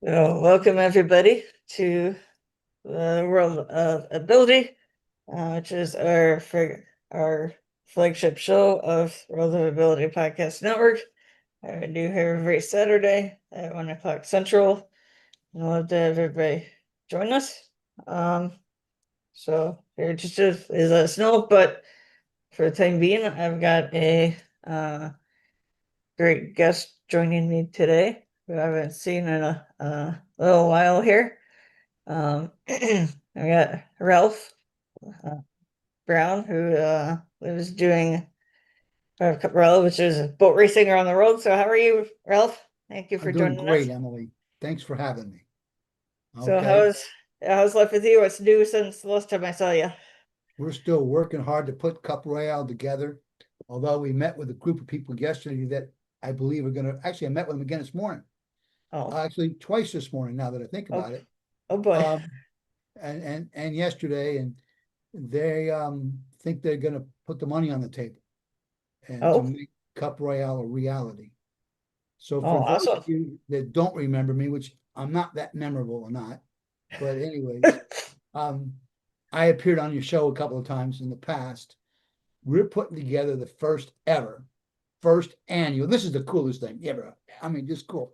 Welcome everybody to the World of Ability, which is our flagship show of World of Ability Podcast Network. I do here every Saturday at 1 o'clock Central. I'd love to have everybody join us. So here just is let us know, but for the time being, I've got a great guest joining me today who I haven't seen in a little while here. I got Ralph uh, Brown, who was doing Cup Royale, which is boat racing around the world. So, how are you, Ralph? Thank you I'm for doing joining us. great, Emily. Thanks for having me. So, Okay. how's life with you? What's new since the last time I saw you? We're still working hard to put Cup Royale together. Although we met with a group of people yesterday that I believe are going to actually, I met with them again this morning. Oh, Actually, twice this morning, now that I think oh, about it. oh boy. Um, and yesterday, and they think they're going to put the money on the table and to Oh, make Cup Royale a reality. So oh, for those of awesome. you that don't remember me, which I'm not that memorable or not, but anyways, um, I appeared on your show a couple of times in the past. We're putting together the first annual. This is the coolest thing ever. I mean, just cool.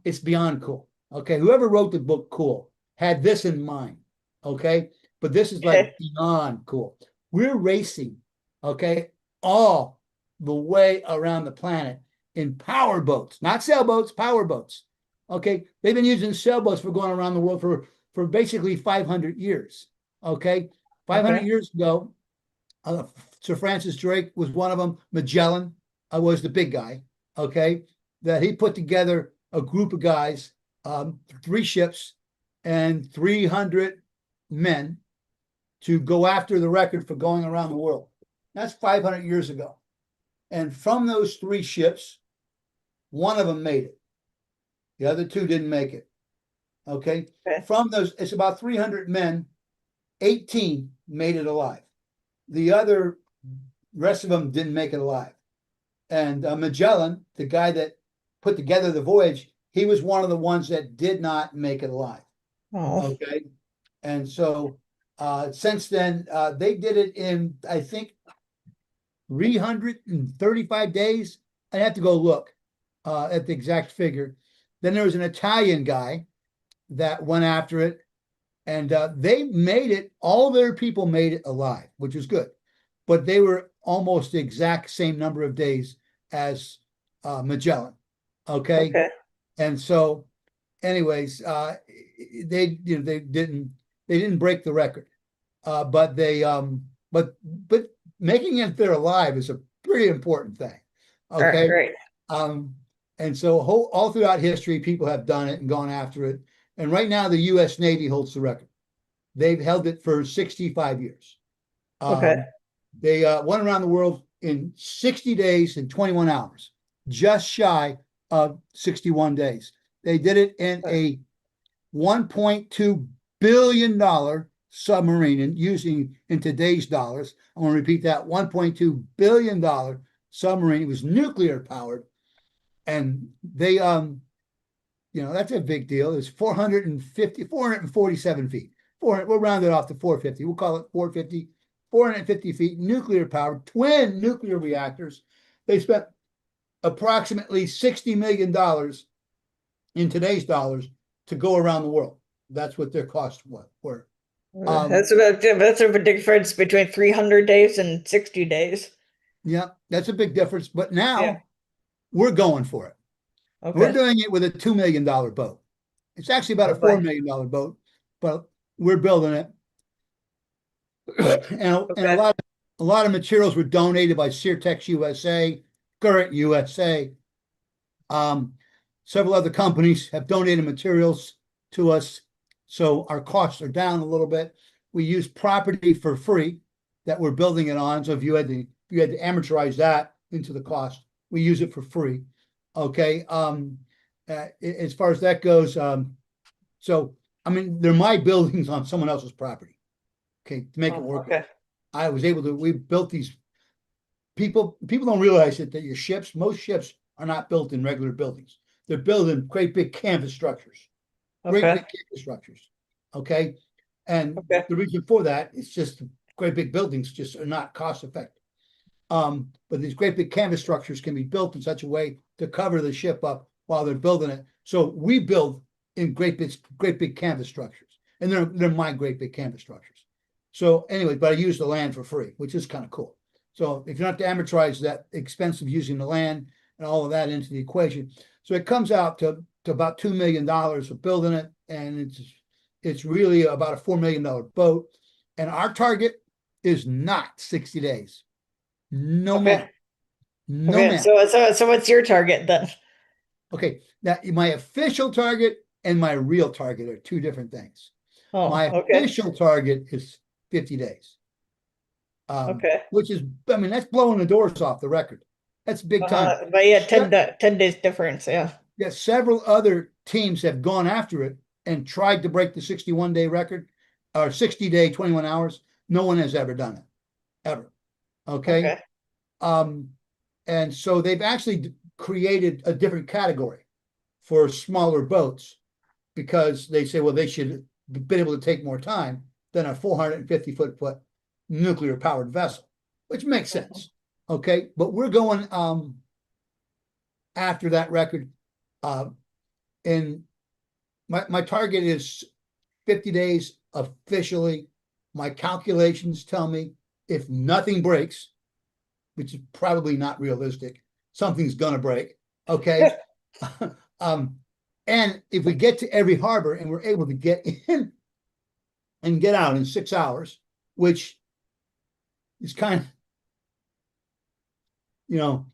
It's beyond cool. Okay. Whoever wrote the book, Cool, had this in mind. Okay. But this is like Okay. beyond cool. We're racing, okay, all the way around the planet in power boats, not sailboats, power boats. Okay. They've been using sailboats for going around the world for basically 500 years. Okay. 500 Okay. years ago, Sir Francis Drake was one of them. Magellan was the big guy, okay, that he put together a group of guys, three ships and 300 men to go after the record for going around the world. That's 500 years ago. And from those three ships, one of them made it. The other two didn't make it. Okay. Okay. From those, it's about 300 men, 18 made it alive. The other rest of them didn't make it alive. And Magellan, the guy that put together the voyage, he was one of the ones that did not make it alive. Oh, Okay. And so since then, they did it in, I think, 335 days. I have to go look at the exact figure. Then there was an Italian guy that went after it, and they made it. All their people made it alive, which was good, but they were almost the exact same number of days as Magellan. Okay, okay. and so, anyways, they didn't break the record, but but making it there alive is a pretty important thing. All right. Okay, Right. um, and so all throughout history, people have done it and gone after it. And right now, the U.S. Navy holds the record. They've held it for 65 years. Okay. They went around the world in 60 days and 21 hours, just shy of 61 days. They did it in a $1.2 billion submarine, and using in today's dollars, I want to repeat that $1.2 billion submarine. It was nuclear powered, and they that's a big deal. It's 447 feet. We'll round it off to 450. We'll call it 450, 450 feet, nuclear powered, twin nuclear reactors. They spent approximately $60 million in today's dollars to go around the world. That's what their costs were. That's a difference between 300 days and 60 days. Yeah, that's a big difference. But Yeah. now we're going for it. We're Okay. doing it with a $2 million boat. It's actually about a Oh boy. $4 million boat, but we're building it. And Okay. a lot of materials were donated by Seartex USA, Current USA. Um, Several other companies have donated materials to us, so our costs are down a little bit. We use property for free that we're building it on. So if you had to amateurize that into the cost, we use it for free. Okay. As far as that goes, so I mean, they're my buildings on someone else's property. Okay, to make it Oh, work. okay. I was able to. We built these. People don't realize that most ships are not built in regular buildings. They're built in great big canvas structures. great Okay. big canvas structures. Okay. And Okay. the reason for that is just great big buildings just are not cost effective. But these great big canvas structures can be built in such a way to cover the ship up while they're building it. So we build in great big canvas structures, and they're my great big canvas structures. So anyway, but I use the land for free, which is kind of cool. So if you don't have to amortize that expense of using the land and all of that into the equation, so it comes out to about $2 million of building it, and it's really about a $4 million boat. And our target is not 60 days. No, Okay. ma'am. No, Okay. ma'am. So what's your target then? Okay. Now, my official target and my real target are two different things. Oh, My okay. official target is 50 days, Okay. which is, I mean, that's blowing the doors off the record. That's big time. But yeah, 10 days difference. Yeah. Yeah, several other teams have gone after it and tried to break the 61-day record or 60-day, 21 hours. No one has ever done it, ever. Okay. Okay. And so they've actually created a different category for smaller boats because they say, well, they should be able to take more time than a 450-foot nuclear powered vessel, which makes sense. Okay. But we're going after that record. And my target is 50 days officially. My calculations tell me if nothing breaks, which is probably not realistic, something's gonna break. Okay. And if we get to every harbor and we're able to get in and get out in 6 hours, which is kind of, you know,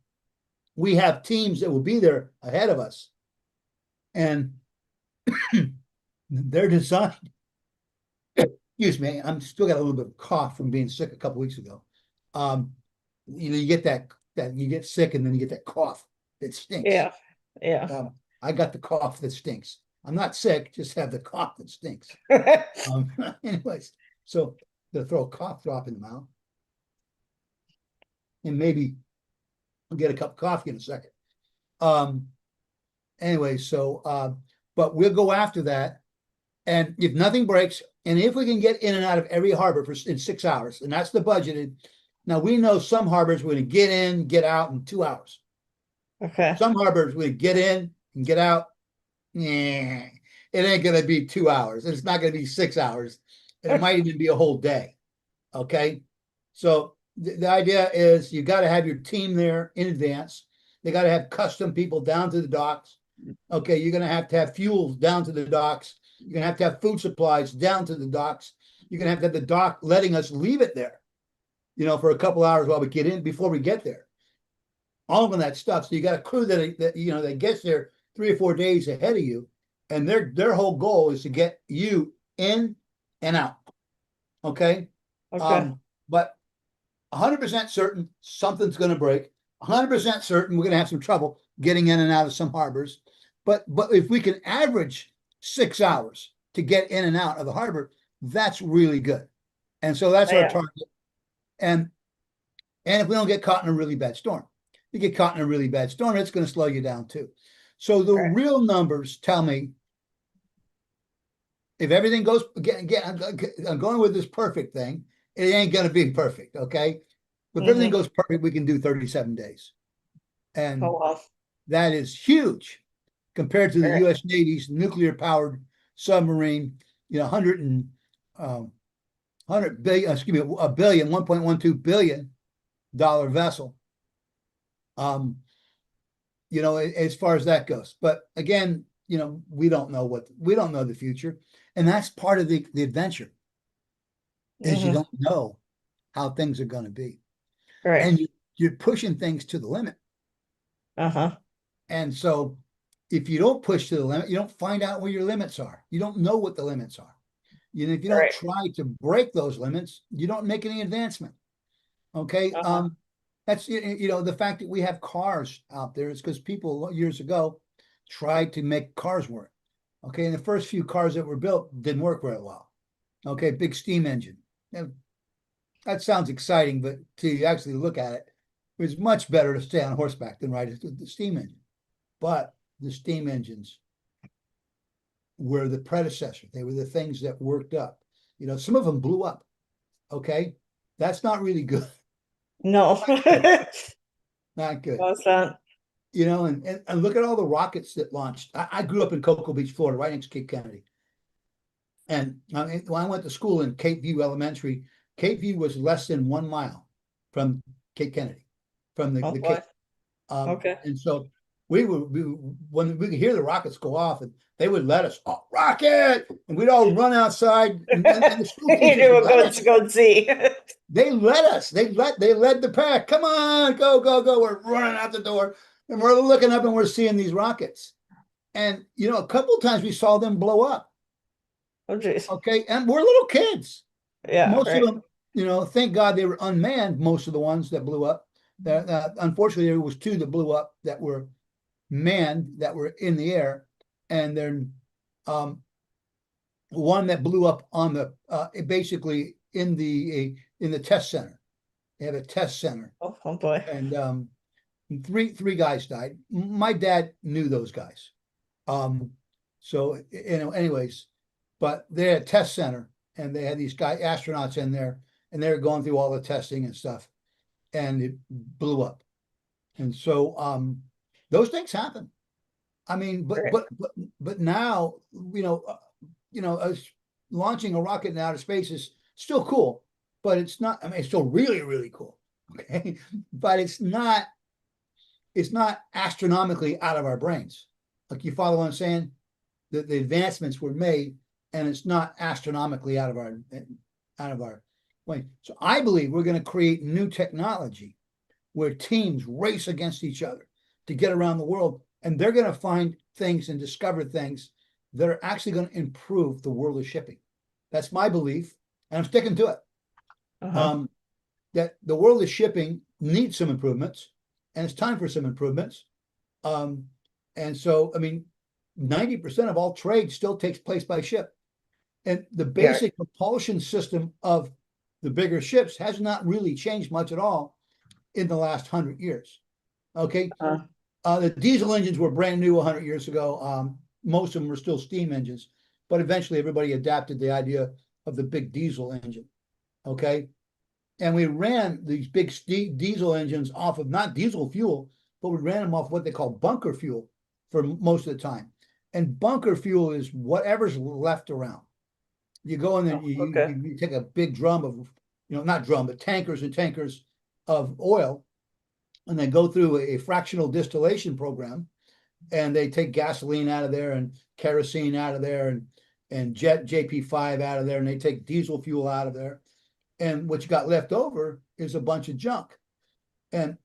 we have teams that will be there ahead of us. And they're designed, excuse me, I'm still got a little bit of cough from being sick a couple weeks ago. You get that you get sick and then you get that cough that stinks. Yeah. Yeah. I got the cough that stinks. I'm not sick, just have the cough that stinks. Anyways, so they'll throw a cough drop in the mouth, and maybe I'll get a cup of coffee in a second. Anyway, so but we'll go after that, and if nothing breaks, and if we can get in and out of every harbor in 6 hours, and that's the budgeted. Now we know some harbors we're going to get in, get out in 2 hours. Okay. Some harbors we get in and get out. Yeah, it ain't going to be 2 hours. It's not going to be 6 hours. And it might even be a whole day. Okay. So the idea is you got to have your team there in advance. They got to have custom people down to the docks. Okay. You're going to have fuels down to the docks. You're going to have food supplies down to the docks. You're going to have the dock letting us leave it there, for a couple hours while we get in before we get there. All of that stuff. So you got a crew that gets there 3 or 4 days ahead of you, and their whole goal is to get you in and out. Okay. Okay. But 100% certain something's going to break. 100% certain we're going to have some trouble getting in and out of some harbors. But if we can average 6 hours to get in and out of the harbor, that's really good. And so that's our target. And if we don't get caught in a really bad storm, you get caught in a really bad storm, it's going to slow you down too. So the real numbers tell me if everything goes, I'm going with this perfect thing. It ain't going to be perfect. Okay. But if everything goes perfect, we can do 37 days. And that is huge compared to the U.S. Navy's nuclear powered submarine, 100 billion, excuse me, $1.12 billion vessel. As far as that goes. But again, we don't know the future. And that's part of the adventure is you don't know how things are going to be. Right. And you're pushing things to the limit. And so if you don't push to the limit, you don't find out where your limits are. You don't know what the limits are. If you don't try to break those limits, you don't make any advancement. Okay. That's, the fact that we have cars out there is because people years ago tried to make cars work. Okay. And the first few cars that were built didn't work very well. Okay. Big steam engine. Now, that sounds exciting, but to actually look at it, it's much better to stay on horseback than ride the steam engine. But the steam engines were the predecessor. They were the things that worked up. You know, some of them blew up. Okay, that's not really good. No. Not good. No, it's not. You know, and look at all the rockets that launched. I grew up in Cocoa Beach, Florida, right next to Cape Kennedy. And when I went to school in Cape View Elementary, Cape View was less than 1 mile from Cape Kennedy, from Oh the boy. Cape. Okay. And so when we could hear the rockets go off, and they would let us, oh, rocket, and we'd all run outside, and the school You teachers knew would what let going to us. go and see. They let us. They led the pack. Come on, go, go, go. We're running out the door, and we're looking up, and we're seeing these rockets. And you know, a couple of times we saw them blow up. Oh geez. Okay, and we're little kids. Yeah, Most of right. them, you know, thank God they were unmanned. Most of the ones that blew up. Unfortunately, there was two that blew up that were manned, that were in the air, and then um, one that blew up on the basically in the test center. They have a test center, Oh, oh boy. and three guys died. My dad knew those guys. Um, so you know, anyways, but they had a test center, and they had these astronauts in there, and they were going through all the testing and stuff, and it blew up. And so those things happen. I mean, Right. but now, us launching a rocket in outer space is still cool, but it's not. I mean, it's still really really cool. Okay, but it's not astronomically out of our brains. Like, you follow what I'm saying? The advancements were made, and it's not astronomically out of our way. So I believe we're going to create new technology where teams race against each other to get around the world, and they're going to find things and discover things that are actually going to improve the world of shipping. That's my belief, and I'm sticking to it. Uh-huh. Um, that the world of shipping needs some improvements, and it's time for some improvements. Um, and so, I mean, 90% of all trade still takes place by ship. And the Yeah. basic propulsion system of the bigger ships has not really changed much at all in the last 100 years. Okay. Uh, The diesel engines were brand new 100 years ago. Most of them were still steam engines, but eventually everybody adapted the idea of the big diesel engine. Okay. And we ran these big diesel engines off of not diesel fuel, but we ran them off what they call bunker fuel for most of the time. And bunker fuel is whatever's left around. You go in there, oh, okay. you take a big drum of, not drum, but tankers and tankers of oil, and they go through a fractional distillation program, and they take gasoline out of there and kerosene out of there and JP5 out of there, and they take diesel fuel out of there, and what you got left over is a bunch of junk, and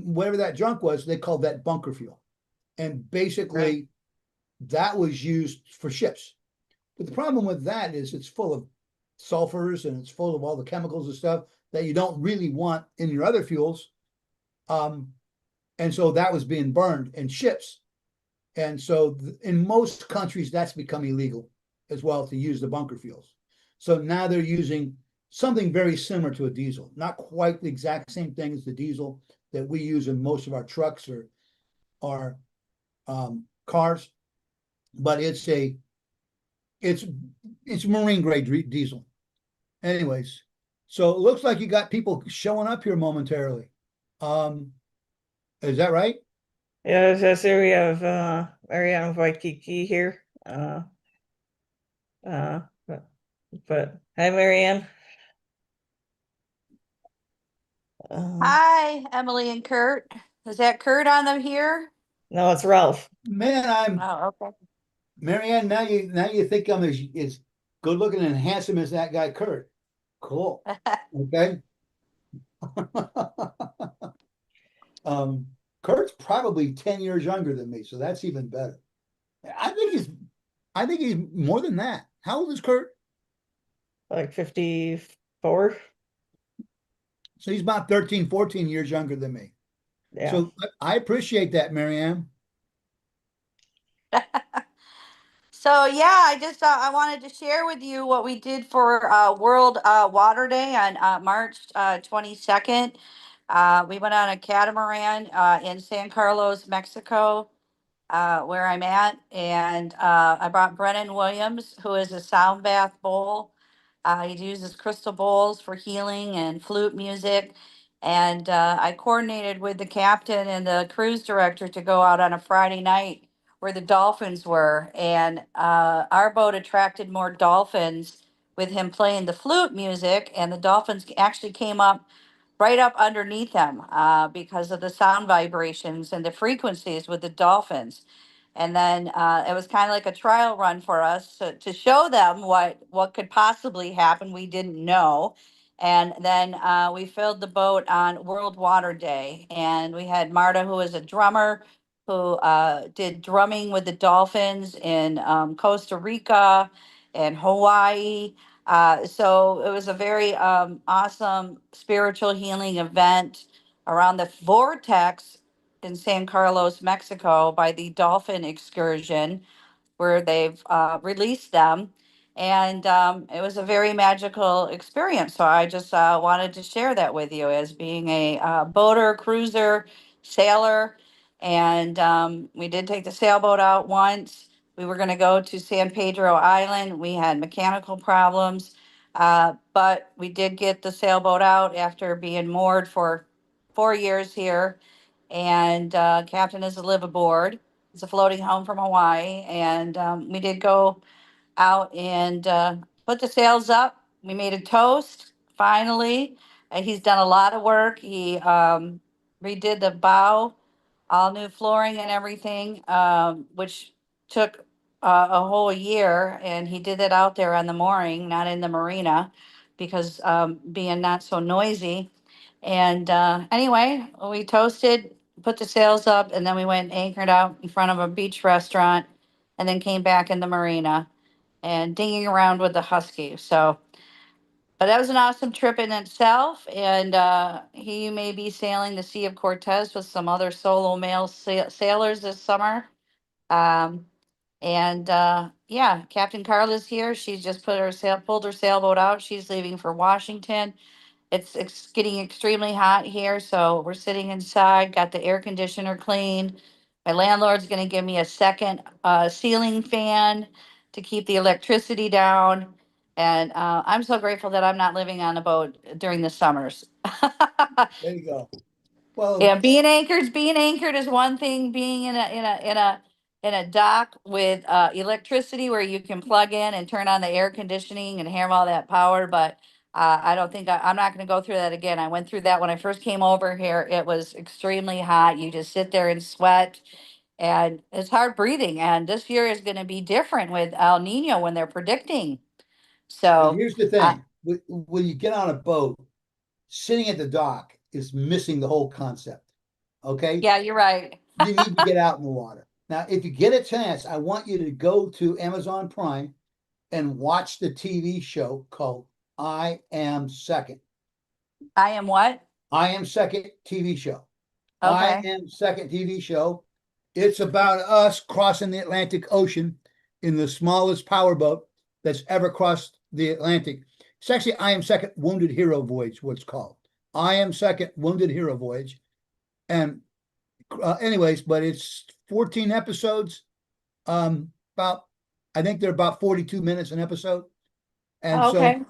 whatever that junk was, they called that bunker fuel, and Right. basically that was used for ships. But the problem with that is it's full of sulfurs, and it's full of all the chemicals and stuff that you don't really want in your other fuels. Um, and so that was being burned in ships. And so in most countries, that's become illegal as well, to use the bunker fuels. So now they're using something very similar to a diesel, not quite the exact same thing as the diesel that we use in most of our trucks or our cars, but it's marine grade diesel. Anyways, so it looks like you got people showing up here momentarily. Um, is that right? Yeah, so we have Marianne Waikiki here. Uh but, but hi Marianne. Um Hi, Emily and Kurt. Is that Kurt on them here? no, it's Ralph. Man, I'm Oh, okay. Marianne. Now you think I'm as good looking and handsome as that guy Kurt. Cool. Okay. um, Kurt's probably 10 years younger than me, so that's even better. I think he's I think he's more than that. How old is Kurt? Like 54. So he's about 13, 14 years younger than me. Yeah. So I appreciate that, Marianne. So yeah, I just I wanted to share with you what we did for World Water Day on March 22nd. We went on a catamaran in San Carlos, Mexico. where I'm at, and I brought Brennan Williams, who is a sound bath bowl. He uses crystal bowls for healing and flute music. And I coordinated with the captain and the cruise director to go out on a Friday night where the dolphins were. And our boat attracted more dolphins with him playing the flute music, and the dolphins actually came up right up underneath them because of the sound vibrations and the frequencies with the dolphins. And then it was kind of like a trial run for us to show them what could possibly happen. We didn't know. And then we filled the boat on World Water Day. And we had Marta, who is a drummer, who did drumming with the dolphins in Costa Rica and Hawaii. So it was a very awesome spiritual healing event around the vortex in San Carlos, Mexico, by the dolphin excursion where they've released them. And it was a very magical experience. So I just wanted to share that with you as being a boater, cruiser, sailor. And we did take the sailboat out once. We were going to go to San Pedro Island. We had mechanical problems, but we did get the sailboat out after being moored for 4 years here. And captain is a live aboard. It's a floating home from Hawaii, and we did go out and put the sails up. We made a toast finally. He's done a lot of work. He redid the bow, all new flooring and everything, which took a whole year. And he did it out there on the mooring, not in the marina, because being not so noisy. And anyway, we toasted, put the sails up, and then we went and anchored out in front of a beach restaurant, and then came back in the marina and dinging around with the husky. So, but that was an awesome trip in itself. And he may be sailing the Sea of Cortez with some other solo male sailors this summer. Um, and yeah, Captain Carla's here. She's just pulled her sailboat out. She's leaving for Washington. It's getting extremely hot here, so we're sitting inside, got the air conditioner clean. My landlord's gonna give me a second ceiling fan to keep the electricity down. And I'm so grateful that I'm not living on a boat during the summers. There you go. Well, Yeah, being anchored is one thing. Being in a dock with electricity where you can plug in and turn on the air conditioning and have all that power, but I don't think I'm not going to go through that again. I went through that when I first came over here. It was extremely hot. You just sit there and sweat, and it's hard breathing. And this year is going to be different with El Nino when they're predicting. but So, here's the uh, thing. When you get on a boat, sitting at the dock is missing the whole concept. Okay? yeah, you're right. You need to get out in the water. Now, if you get a chance, I want you to go to Amazon Prime and watch the TV show called I Am Second. I am what? I Am Second TV show. I Okay. Am Second TV show. It's about us crossing the Atlantic Ocean in the smallest powerboat that's ever crossed the Atlantic. It's actually I Am Second Wounded Hero Voyage, what's called. I Am Second Wounded Hero Voyage. And anyways, but it's 14 episodes. About I think they're about 42 minutes an episode. And Oh, so, okay.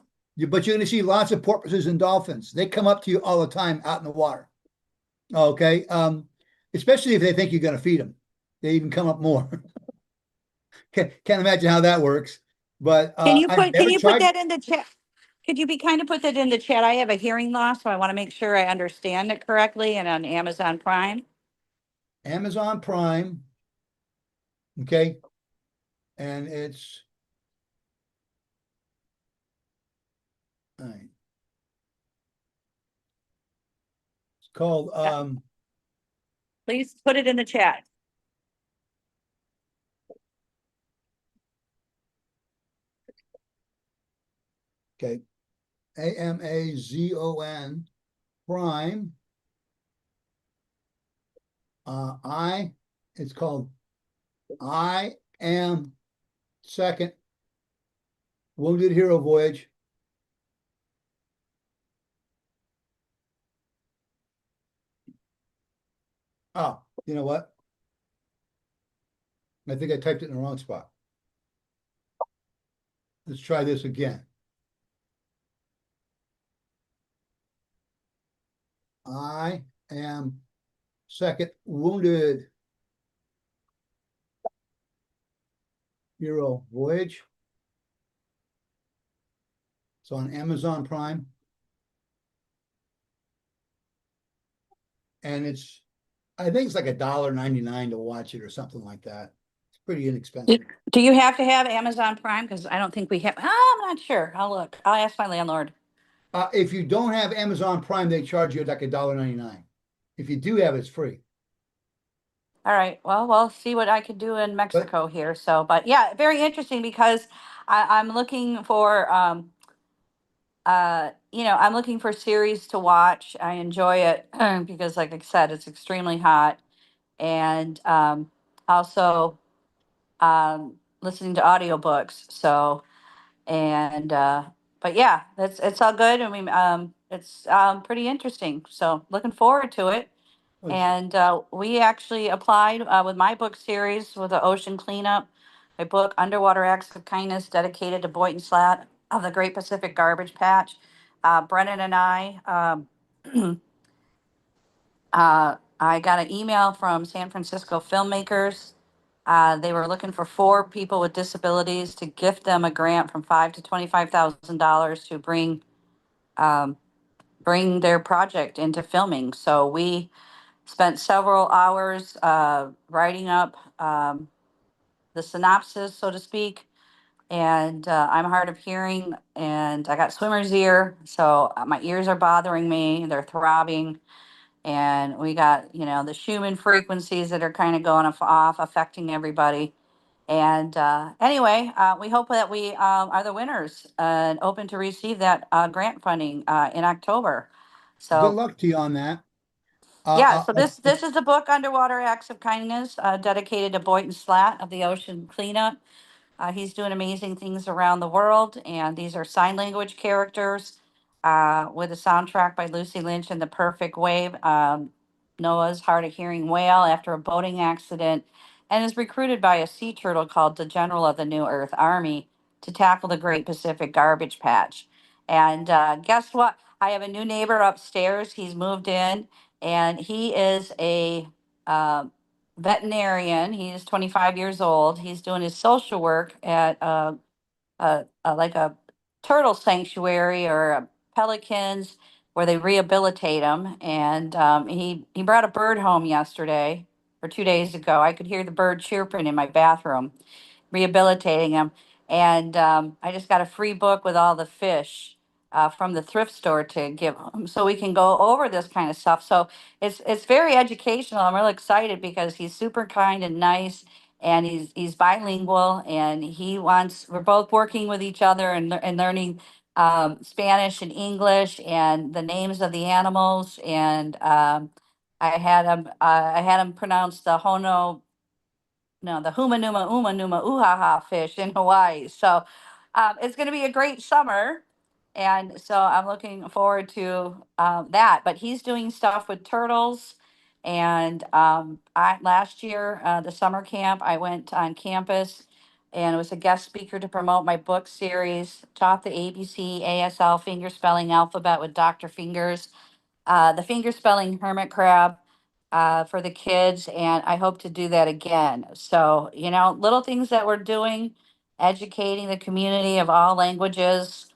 but you're going to see lots of porpoises and dolphins. They come up to you all the time out in the water. Okay. Especially if they think you're going to feed them, they even come up more. Can't imagine how that works. But I've Can never you put tried that in the chat? Could you be kind of put that in the chat? I have a hearing loss, so I want to make sure I understand it correctly and on Amazon Prime. Amazon Prime. Okay. And it's all right. It's called Please put it in the chat. okay. Amazon Prime. It's called I Am Second Wounded Hero Voyage. Oh, you know what? I think I typed it in the wrong spot. Let's try this again. I am second wounded. Hero Voyage. It's on Amazon Prime. And I think it's like $1.99 to watch it or something like that. It's pretty inexpensive. Do you have to have Amazon Prime? Because I don't think we have. I'm not sure. I'll look. I'll ask my landlord. If you don't have Amazon Prime, they charge you like $1.99. If you do have it, it's free. All right. Well, we'll see what I could do in But Mexico here. So, but yeah, very interesting because I'm looking for I'm looking for series to watch. I enjoy it because, like I said, it's extremely hot, and also listening to audiobooks. So, and but yeah, it's all good. I mean, it's pretty interesting. So, looking forward to it. And we actually applied with my book series with the ocean cleanup, my book Underwater Acts of Kindness dedicated to Boynton Slat of the Great Pacific Garbage Patch. Brennan and I got an email from San Francisco filmmakers. They were looking for 4 people with disabilities to gift them a grant from $5,000 to $25,000 to bring their project into filming. So we spent several hours writing up the synopsis, so to speak. And I'm hard of hearing, and I got swimmer's ear, so my ears are bothering me. They're throbbing, and we got the Schumann frequencies that are kind of going off, affecting everybody. And anyway, we hope that we are the winners and open to receive that grant funding in October. good So luck to you on that. yeah, so this is the book Underwater Acts of Kindness, dedicated to Boynton Slat of the Ocean Cleanup. He's doing amazing things around the world, and these are sign language characters with a soundtrack by Lucy Lynch and The Perfect Wave. Noah's hard of hearing whale after a boating accident, and is recruited by a sea turtle called the General of the New Earth Army to tackle the Great Pacific Garbage Patch. And guess what? I have a new neighbor upstairs. He's moved in, and he is a uh, veterinarian. He's 25 years old. He's doing his social work at like a turtle sanctuary or pelicans where they rehabilitate them. And he brought a bird home yesterday or 2 days ago. I could hear the bird chirping in my bathroom, rehabilitating them. And I just got a free book with all the fish from the thrift store to give him, so we can go over this kind of stuff. So it's very educational. I'm really excited because he's super kind and nice, and he's bilingual, and he wants. We're both working with each other and learning Spanish and English and the names of the animals. And I had him pronounce the Hono no, the Humanuma Umanuma Uhaha fish in Hawaii. So it's going to be a great summer. And so I'm looking forward to that. But he's doing stuff with turtles. And last year, the summer camp, I went on campus and was a guest speaker to promote my book series, taught the ABC, ASL finger spelling alphabet with Dr. Fingers, the finger spelling hermit crab for the kids, and I hope to do that again. So, little things that we're doing, educating the community of all languages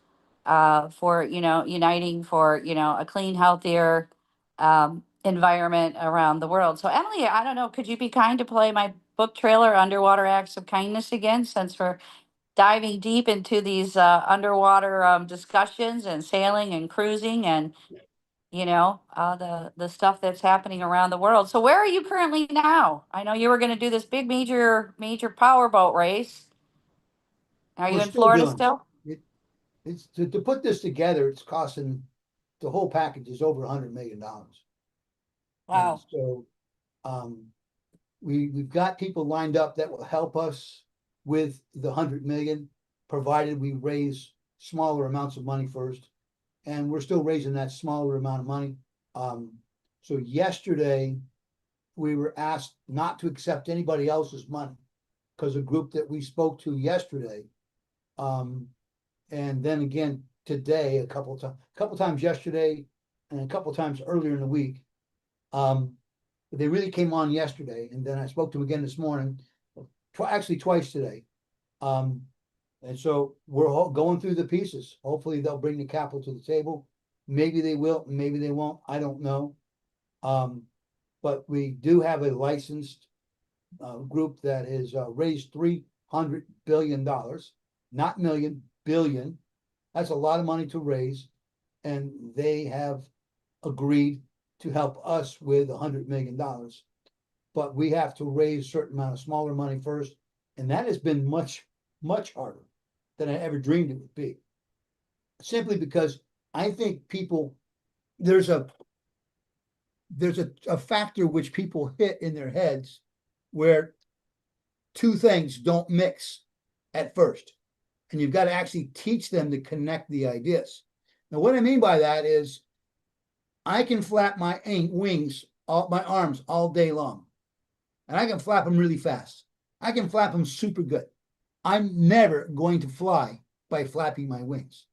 for, uniting for, a clean, healthier environment around the world. So, Emily, I don't know, could you be kind to play my book trailer, Underwater Acts of Kindness, again, since we're diving deep into these underwater discussions and sailing and cruising and the stuff that's happening around the world. So where are you currently now? I know you were going to do this big major powerboat race. Are you We're in still Florida doing still? it. It's to put this together, it's costing the whole package is over $100 million. And Wow. so we've got people lined up that will help us with the 100 million, provided we raise smaller amounts of money first. And we're still raising that smaller amount of money. So yesterday we were asked not to accept anybody else's money. because a group that we spoke to yesterday, and then again today, a couple times yesterday, and a couple times earlier in the week. They really came on yesterday, and then I spoke to them again this morning, actually twice today. And so we're all going through the pieces. Hopefully they'll bring the capital to the table. Maybe they will, maybe they won't. I don't know. But we do have a licensed group that has raised $300 billion, not million, billion. That's a lot of money to raise. And they have agreed to help us with $100 million. But we have to raise a certain amount of smaller money first. And that has been much, much harder than I ever dreamed it would be. Simply because I think people, there's a factor which people hit in their heads where two things don't mix at first. And you've got to actually teach them to connect the ideas. Now, what I mean by that is I can flap my wings, my arms all day long. And I can flap them really fast. I can flap them super good. I'm never going to fly by flapping my wings.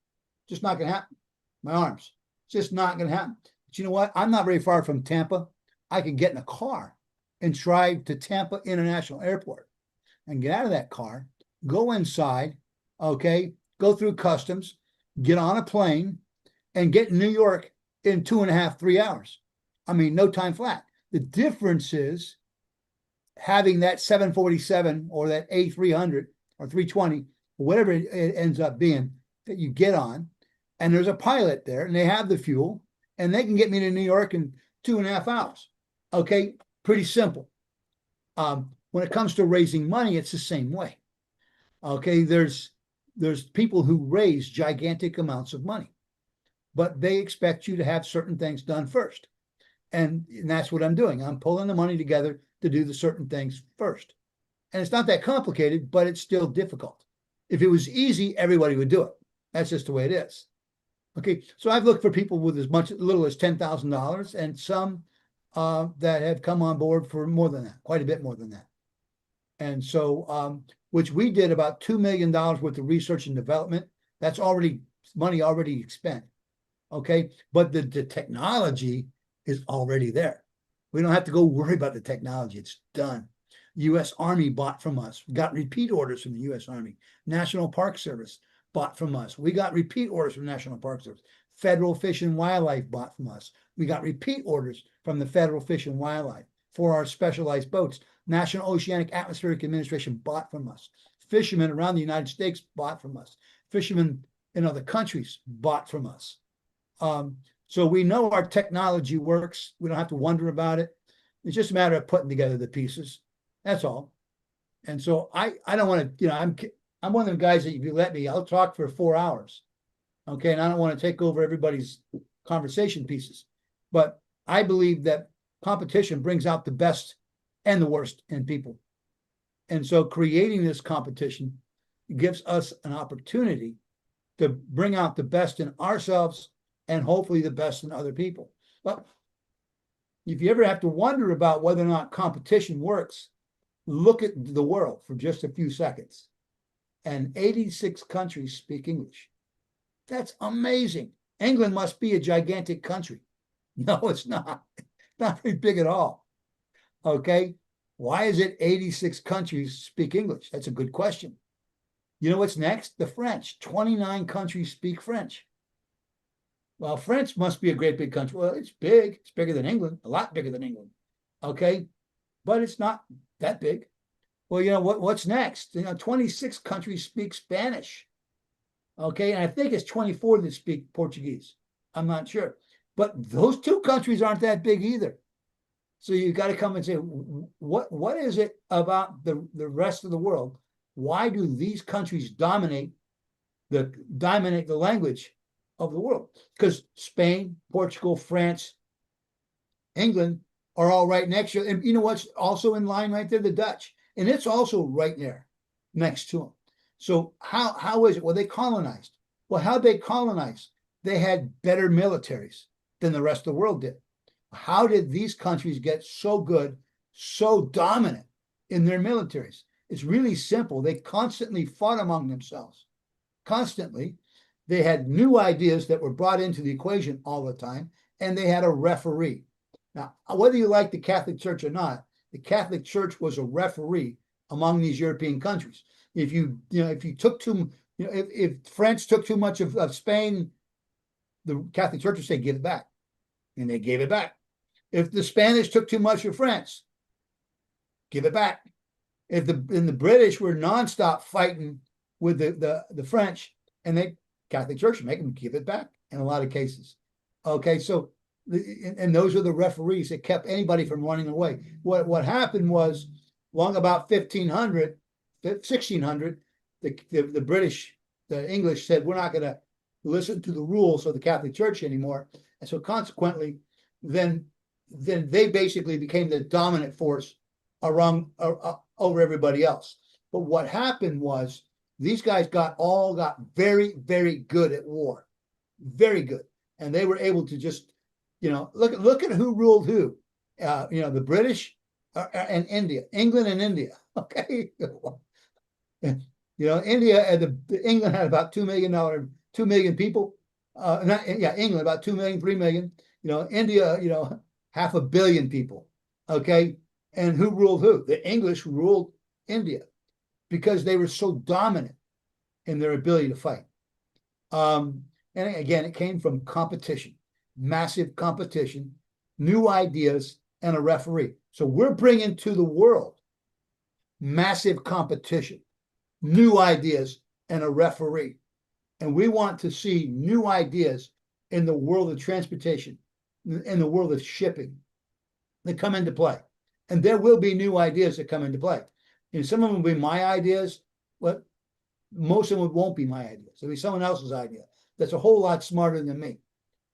Just not going to happen. My arms. Just not going to happen. But you know what? I'm not very far from Tampa. I could get in a car and drive to Tampa International Airport and get out of that car, go inside, okay, go through customs, get on a plane, and get in New York in 2.5, 3 hours. I mean, no time flat. The difference is having that 747 or that A300 or 320, or whatever it ends up being, that you get on, and there's a pilot there, and they have the fuel, and they can get me to New York in 2.5 hours. Okay, pretty simple. When it comes to raising money, it's the same way. Okay, there's people who raise gigantic amounts of money, but they expect you to have certain things done first. And that's what I'm doing. I'm pulling the money together to do the certain things first. And it's not that complicated, but it's still difficult. If it was easy, everybody would do it. That's just the way it is. Okay, so I've looked for people with as little as $10,000, and some that have come on board for more than that, quite a bit more than that. And so, which we did about $2 million worth of research and development. That's already money already spent. Okay, but the technology is already there. We don't have to go worry about the technology. It's done. U.S. Army bought from us. We got repeat orders from the U.S. Army. National Park Service bought from us. We got repeat orders from National Park Service. Federal Fish and Wildlife bought from us. We got repeat orders from the Federal Fish and Wildlife for our specialized boats. National Oceanic Atmospheric Administration bought from us. Fishermen around the United States bought from us. Fishermen in other countries bought from us. So we know our technology works. We don't have to wonder about it. It's just a matter of putting together the pieces. That's all. And so I don't want to, I'm one of the guys that if you let me, I'll talk for 4 hours. Okay. And I don't want to take over everybody's conversation pieces. But I believe that competition brings out the best and the worst in people. And so creating this competition gives us an opportunity to bring out the best in ourselves and hopefully the best in other people. But if you ever have to wonder about whether or not competition works, look at the world for just a few seconds. And 86 countries speak English. That's amazing. England must be a gigantic country. No, it's not. It's not very big at all. Okay. Why is it 86 countries speak English? That's a good question. You know what's next? The French. 29 countries speak French. Well, France must be a great big country. Well, it's big. It's bigger than England, a lot bigger than England. Okay. But it's not that big. Well, you know what's next? 26 countries speak Spanish. Okay. And I think it's 24 that speak Portuguese. I'm not sure. But those two countries aren't that big either. So you got to come and say, what is it about the rest of the world? Why do these countries dominate the language of the world? Because Spain, Portugal, France, England are all right next to you. And you know what's also in line right there? The Dutch. And it's also right there next to them. So how is it? Well, they colonized. Well, how'd they colonize? They had better militaries than the rest of the world did. How did these countries get so good, so dominant in their militaries? It's really simple. They constantly fought among themselves. Constantly. They had new ideas that were brought into the equation all the time, and they had a referee. Now, whether you like the Catholic Church or not, the Catholic Church was a referee among these European countries. If you took too, if France took too much of Spain, the Catholic Church would say, give it back. And they gave it back. If the Spanish took too much of France, give it back. If the British were nonstop fighting with the French, and the Catholic Church make them give it back in a lot of cases. Okay, so and those are the referees that kept anybody from running away. What happened was, long about 1500, 1600, the British, the English said, we're not going to listen to the rules of the Catholic Church anymore. And so consequently, then they basically became the dominant force around over everybody else. But what happened was, these guys got very, very good at war, very good, and they were able to just, look at who ruled who, the British and India, England and India. Okay, India and England had about $2 million people. England about 2 million, 3 million. India, 500 million people. Okay, and who ruled who? The English ruled India, because they were so dominant in their ability to fight. And again, it came from competition, massive competition, new ideas, and a referee. So we're bringing to the world massive competition, new ideas, and a referee. And we want to see new ideas in the world of transportation, in the world of shipping, that come into play. And there will be new ideas that come into play. And some of them will be my ideas, but most of them won't be my ideas. It'll be someone else's idea that's a whole lot smarter than me.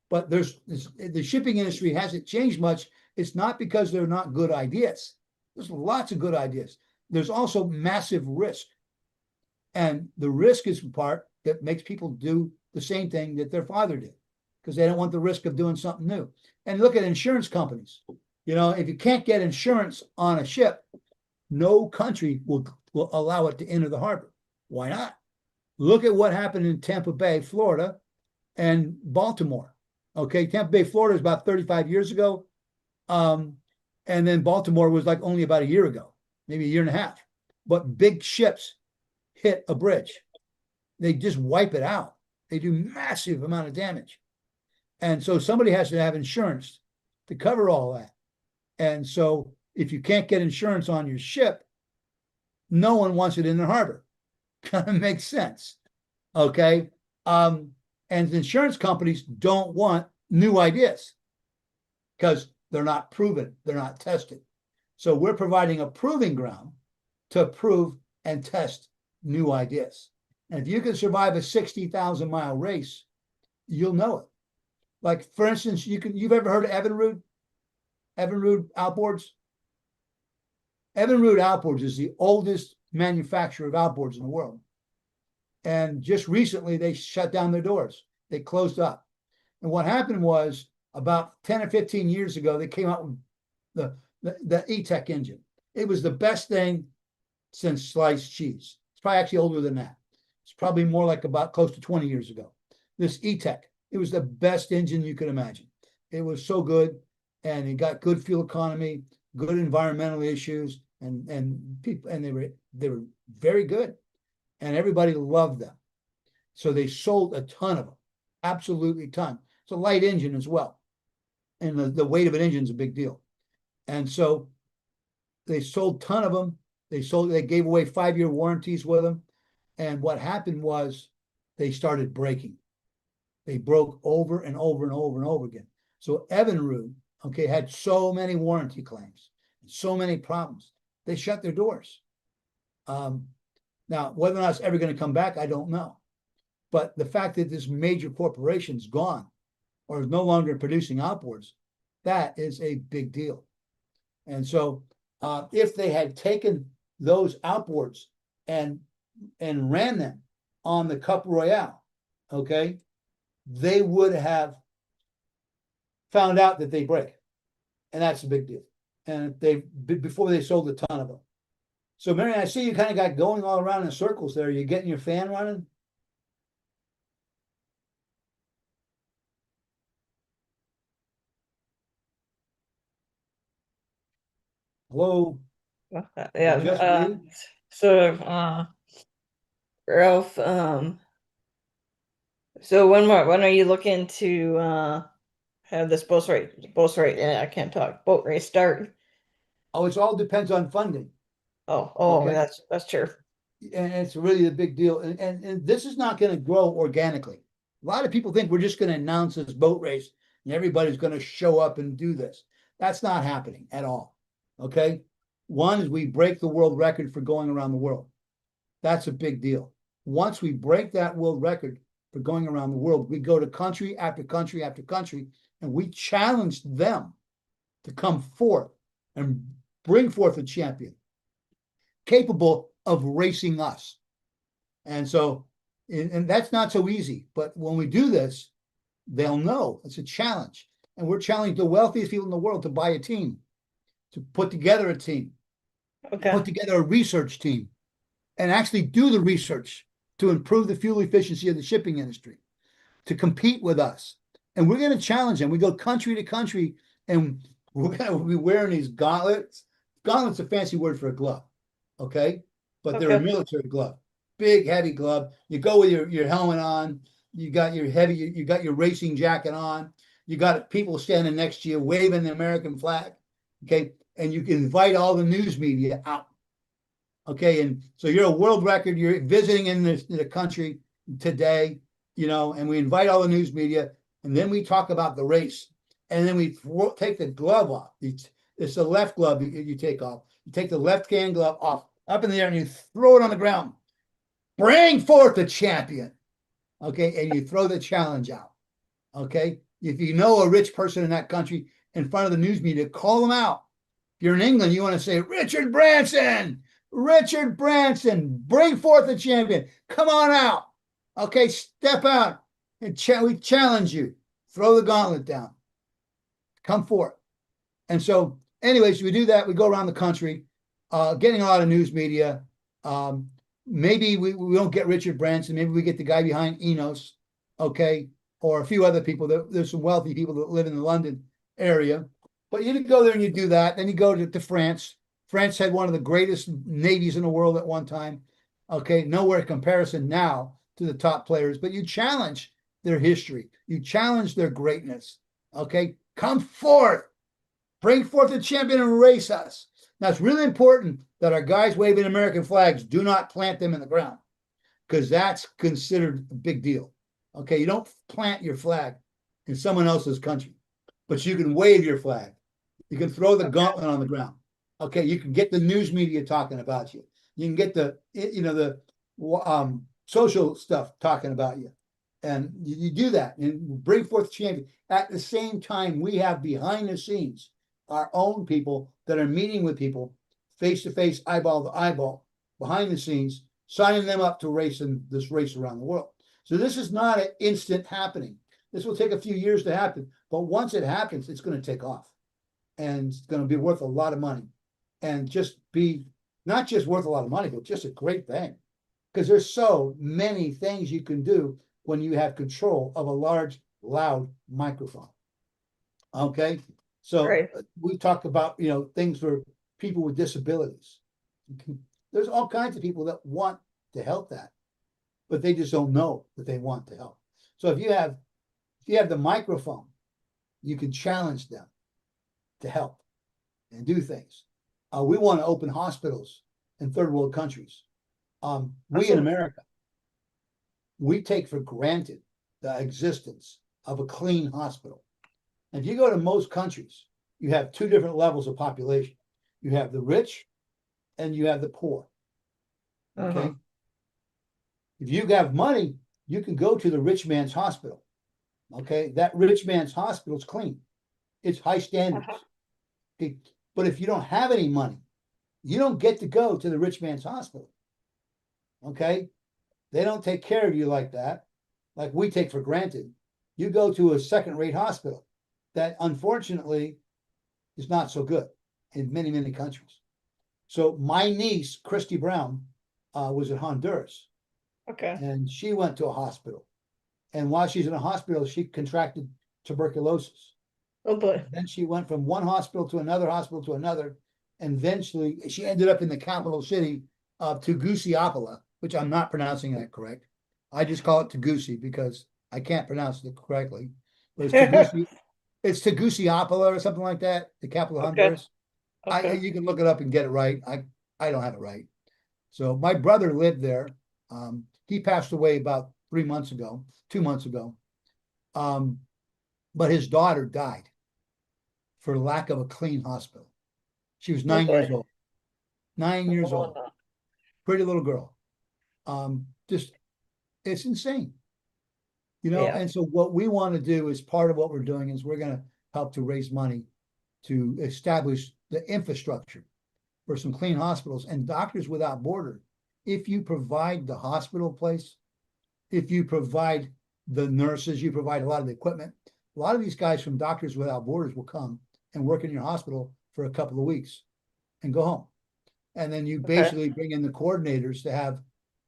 But the shipping industry hasn't changed much. It's not because they're not good ideas. There's lots of good ideas. There's also massive risk. And the risk is the part that makes people do the same thing that their father did, because they don't want the risk of doing something new. And look at insurance companies. If you can't get insurance on a ship, no country will allow it to enter the harbor. Why not? Look at what happened in Tampa Bay, Florida, and Baltimore. Okay, Tampa Bay, Florida is about 35 years ago. And then Baltimore was like only about a year ago, maybe a year and a half. But big ships hit a bridge. They just wipe it out. They do massive amount of damage. And so somebody has to have insurance to cover all that. And so if you can't get insurance on your ship, no one wants it in the harbor. Kind of makes sense. Okay. And insurance companies don't want new ideas because they're not proven, they're not tested. So we're providing a proving ground to prove and test new ideas. And if you can survive a 60,000-mile race, you'll know it. Like, for instance, you've ever heard of Evinrude outboards? Evinrude outboards is the oldest manufacturer of outboards in the world. And just recently, they shut down their doors. They closed up. And what happened was, about 10 or 15 years ago, they came out with the E-Tech engine. It was the best thing since sliced cheese. It's probably actually older than that. It's probably more like about close to 20 years ago. This E-Tech, it was the best engine you could imagine. It was so good, and it got good fuel economy, good environmental issues, and people, and they were very good, and everybody loved them. So they sold a ton of them, absolutely ton. It's a light engine as well, and the weight of an engine is a big deal. And so they sold a ton of them. They gave away 5-year warranties with them. And what happened was they started breaking. They broke over and over and over and over again. So Evinrude, okay, had so many warranty claims, so many problems. They shut their doors. Now, whether or not it's ever going to come back, I don't know. But the fact that this major corporation's gone or is no longer producing outboards, that is a big deal. And so if they had taken those outboards and ran them on the Cup Royale, okay, they would have found out that they break. And that's a big deal. And before they sold a ton of them. So Mary, I see you kind of got going all around in circles there. You getting your fan running? Hello, Yeah. just me? So, Ralph, so when are you looking to have this boat race, yeah, I can't talk, boat race start? Oh, it all depends on funding. Oh, Okay. that's true. And it's really a big deal. And this is not going to grow organically. A lot of people think we're just going to announce this boat race and everybody's going to show up and do this. That's not happening at all. Okay. One is we break the world record for going around the world. That's a big deal. Once we break that world record for going around the world, we go to country after country after country, and we challenge them to come forth and bring forth a champion capable of racing us. And so, and that's not so easy. But when we do this, they'll know it's a challenge. And we're challenging the wealthiest people in the world to buy a team, to put together a team, Okay. put together a research team, and actually do the research to improve the fuel efficiency of the shipping industry, to compete with us. And we're going to challenge them. We go country to country, and we're going to be wearing these gauntlets. Gauntlet's a fancy word for a glove, okay? But they're a Okay. military glove, big, heavy glove. You go with your helmet on. You got your heavy, you got your racing jacket on. You got people standing next to you waving the American flag, okay? And you can invite all the news media out. Okay, and so you're a world record. You're visiting in the country today, and we invite all the news media, and then we talk about the race, and then we take the glove off. It's the left glove you take off. You take the left hand glove off, up in the air, and you throw it on the ground. Bring forth the champion. Okay, and you throw the challenge out. Okay, if you know a rich person in that country in front of the news media, call them out. If you're in England, you want to say, Richard Branson, bring forth the champion. Come on out. Okay, step out. And we challenge you. Throw the gauntlet down. Come forth. And so, anyways, we do that. We go around the country, getting a lot of news media. Maybe we don't get Richard Branson. Maybe we get the guy behind Enos, okay, or a few other people. There's some wealthy people that live in the London area. But you go there and you do that. Then you go to France. France had one of the greatest navies in the world at one time. Okay, nowhere in comparison now to the top players, but you challenge their history. You challenge their greatness. Okay, come forth. Bring forth the champion and race us. Now, it's really important that our guys waving American flags do not plant them in the ground, because that's considered a big deal. Okay, you don't plant your flag in someone else's country, but you can wave your flag. You can throw the gauntlet on the ground. Okay, you can get the news media talking about you. You can get the social stuff talking about you, and you do that and bring forth the champion. At the same time, we have behind the scenes our own people that are meeting with people face to face, eyeball to eyeball, behind the scenes, signing them up to race in this race around the world. So this is not an instant happening. This will take a few years to happen, but once it happens, it's going to take off, and it's going to be worth a lot of money, and just be not just worth a lot of money, but just a great thing, because there's so many things you can do when you have control of a large, loud microphone. Okay, so Right. we talk about things for people with disabilities. There's all kinds of people that want to help that, but they just don't know that they want to help. So if you have the microphone, you can challenge them to help and do things. We want to open hospitals in third world countries. We in America, we take for granted the existence of a clean hospital. And if you go to most countries, you have two different levels of population. You have the rich and you have the poor. Okay. Uh-huh. If you have money, you can go to the rich man's hospital. Okay. That rich man's hospital is clean. It's high standards. Okay? But if you don't have any money, you don't get to go to the rich man's hospital. Okay. They don't take care of you like that, like we take for granted. You go to a second-rate hospital that unfortunately is not so good in many, many countries. So my niece, Christy Brown, was in Honduras, Okay. and she went to a hospital. And while she's in a hospital, she contracted tuberculosis. Oh boy. Then she went from one hospital to another, and eventually she ended up in the capital city of Tegucigalpa, which I'm not pronouncing that correct. I just call it Teguci because I can't pronounce it correctly. But it's Tegucigalpa or something like that, the capital of Okay. Honduras. Okay. You can look it up and get it right. I don't have it right. So my brother lived there. He passed away about 2 months ago. But his daughter died for lack of a clean hospital. She was Oh 9 years boy. old. 9 years Oh, old. no. Pretty little girl. Just it's insane. Yeah. And so what we want to do is part of what we're doing is we're going to help to raise money to establish the infrastructure for some clean hospitals and Doctors Without Border. If you provide the hospital place, if you provide the nurses, you provide a lot of the equipment. A lot of these guys from Doctors Without Borders will come and work in your hospital for a couple of weeks and go home. And then you basically bring in the coordinators to have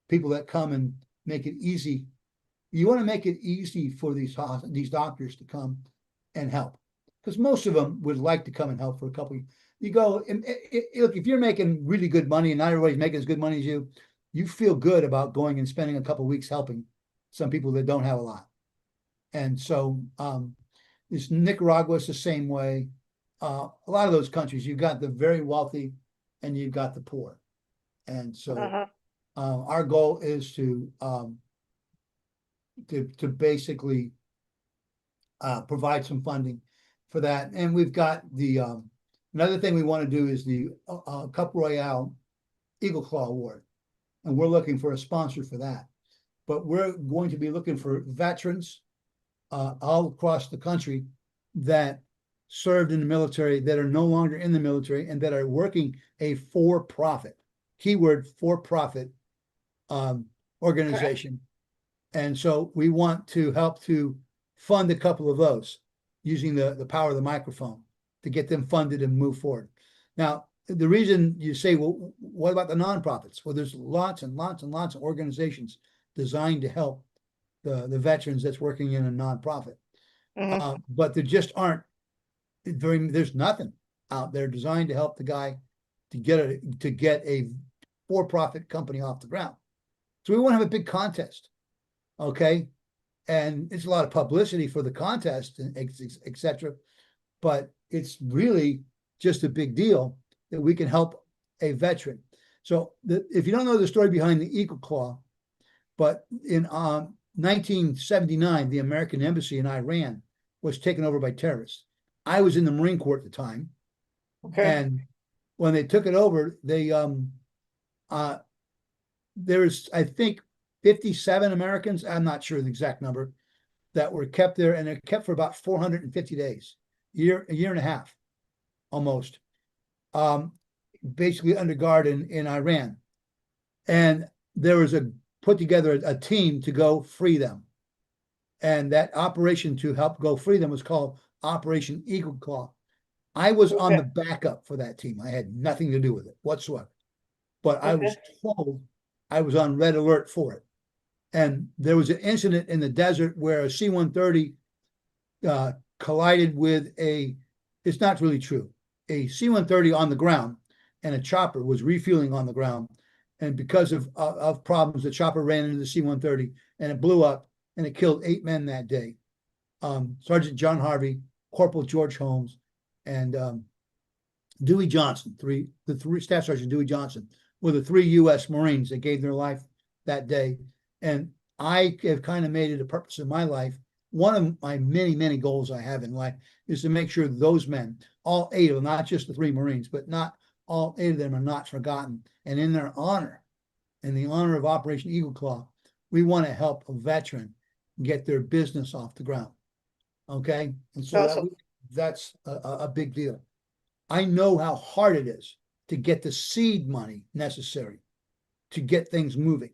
people that come and make it easy. You want to make it easy for these doctors to come and help, because most of them would like to come and help for a couple of, you go, look, if you're making really good money and not everybody's making as good money as you feel good about going and spending a couple of weeks helping some people that don't have a lot. And so this Nicaragua is the same way. A lot of those countries, you've got the very wealthy and you've got the poor. And so our goal is to basically provide some funding for that. And we've got the another thing we want to do is the Cup Royale Eagle Claw Award. And we're looking for a sponsor for that. But we're going to be looking for veterans all across the country that served in the military, that are no longer in the military, and that are working a for-profit, keyword for-profit organization. And so we want to help to fund a couple of those using the power of the microphone to get them funded and move forward. Now, the reason you say, well, what about the nonprofits? Well, there's lots and lots and lots of organizations designed to help the veterans that's working in a nonprofit. But there just aren't there's nothing out there designed to help the guy to get a for-profit company off the ground. So we want to have a big contest, okay? And it's a lot of publicity for the contest, and et cetera. But it's really just a big deal that we can help a veteran. So if you don't know the story behind the Eagle Claw, but in 1979, the American embassy in Iran was taken over by terrorists. I was in the Marine Corps at the time. And when they took it over, they there's, I think, 57 Americans, I'm not sure the exact number, that were kept there, and they're kept for about 450 days, a year and a half, almost, basically under guard in Iran. And there was put together a team to go free them. And that operation to help go free them was called Operation Eagle Claw. I was on the backup for that team. I had nothing to do with it whatsoever. But I was told I was on red alert for it. And there was an incident in the desert where a C-130 collided with it's not really true, a C-130 on the ground, and a chopper was refueling on the ground. And because of problems, the chopper ran into the C-130 and it blew up, and it killed 8 men that day. Sergeant John Harvey, Corporal George Holmes, and Dewey Johnson, the three Staff Sergeant Dewey Johnson were the 3 U.S. Marines that gave their life that day. And I have kind of made it a purpose in my life. One of my many, many goals I have in life is to make sure those men, all 8 of them, not just the 3 Marines, but not all 8 of them, are not forgotten. And in their honor, in the honor of Operation Eagle Claw, we want to help a veteran get their business off the ground. Okay? And so that's a big deal. I know how hard it is to get the seed money necessary to get things moving.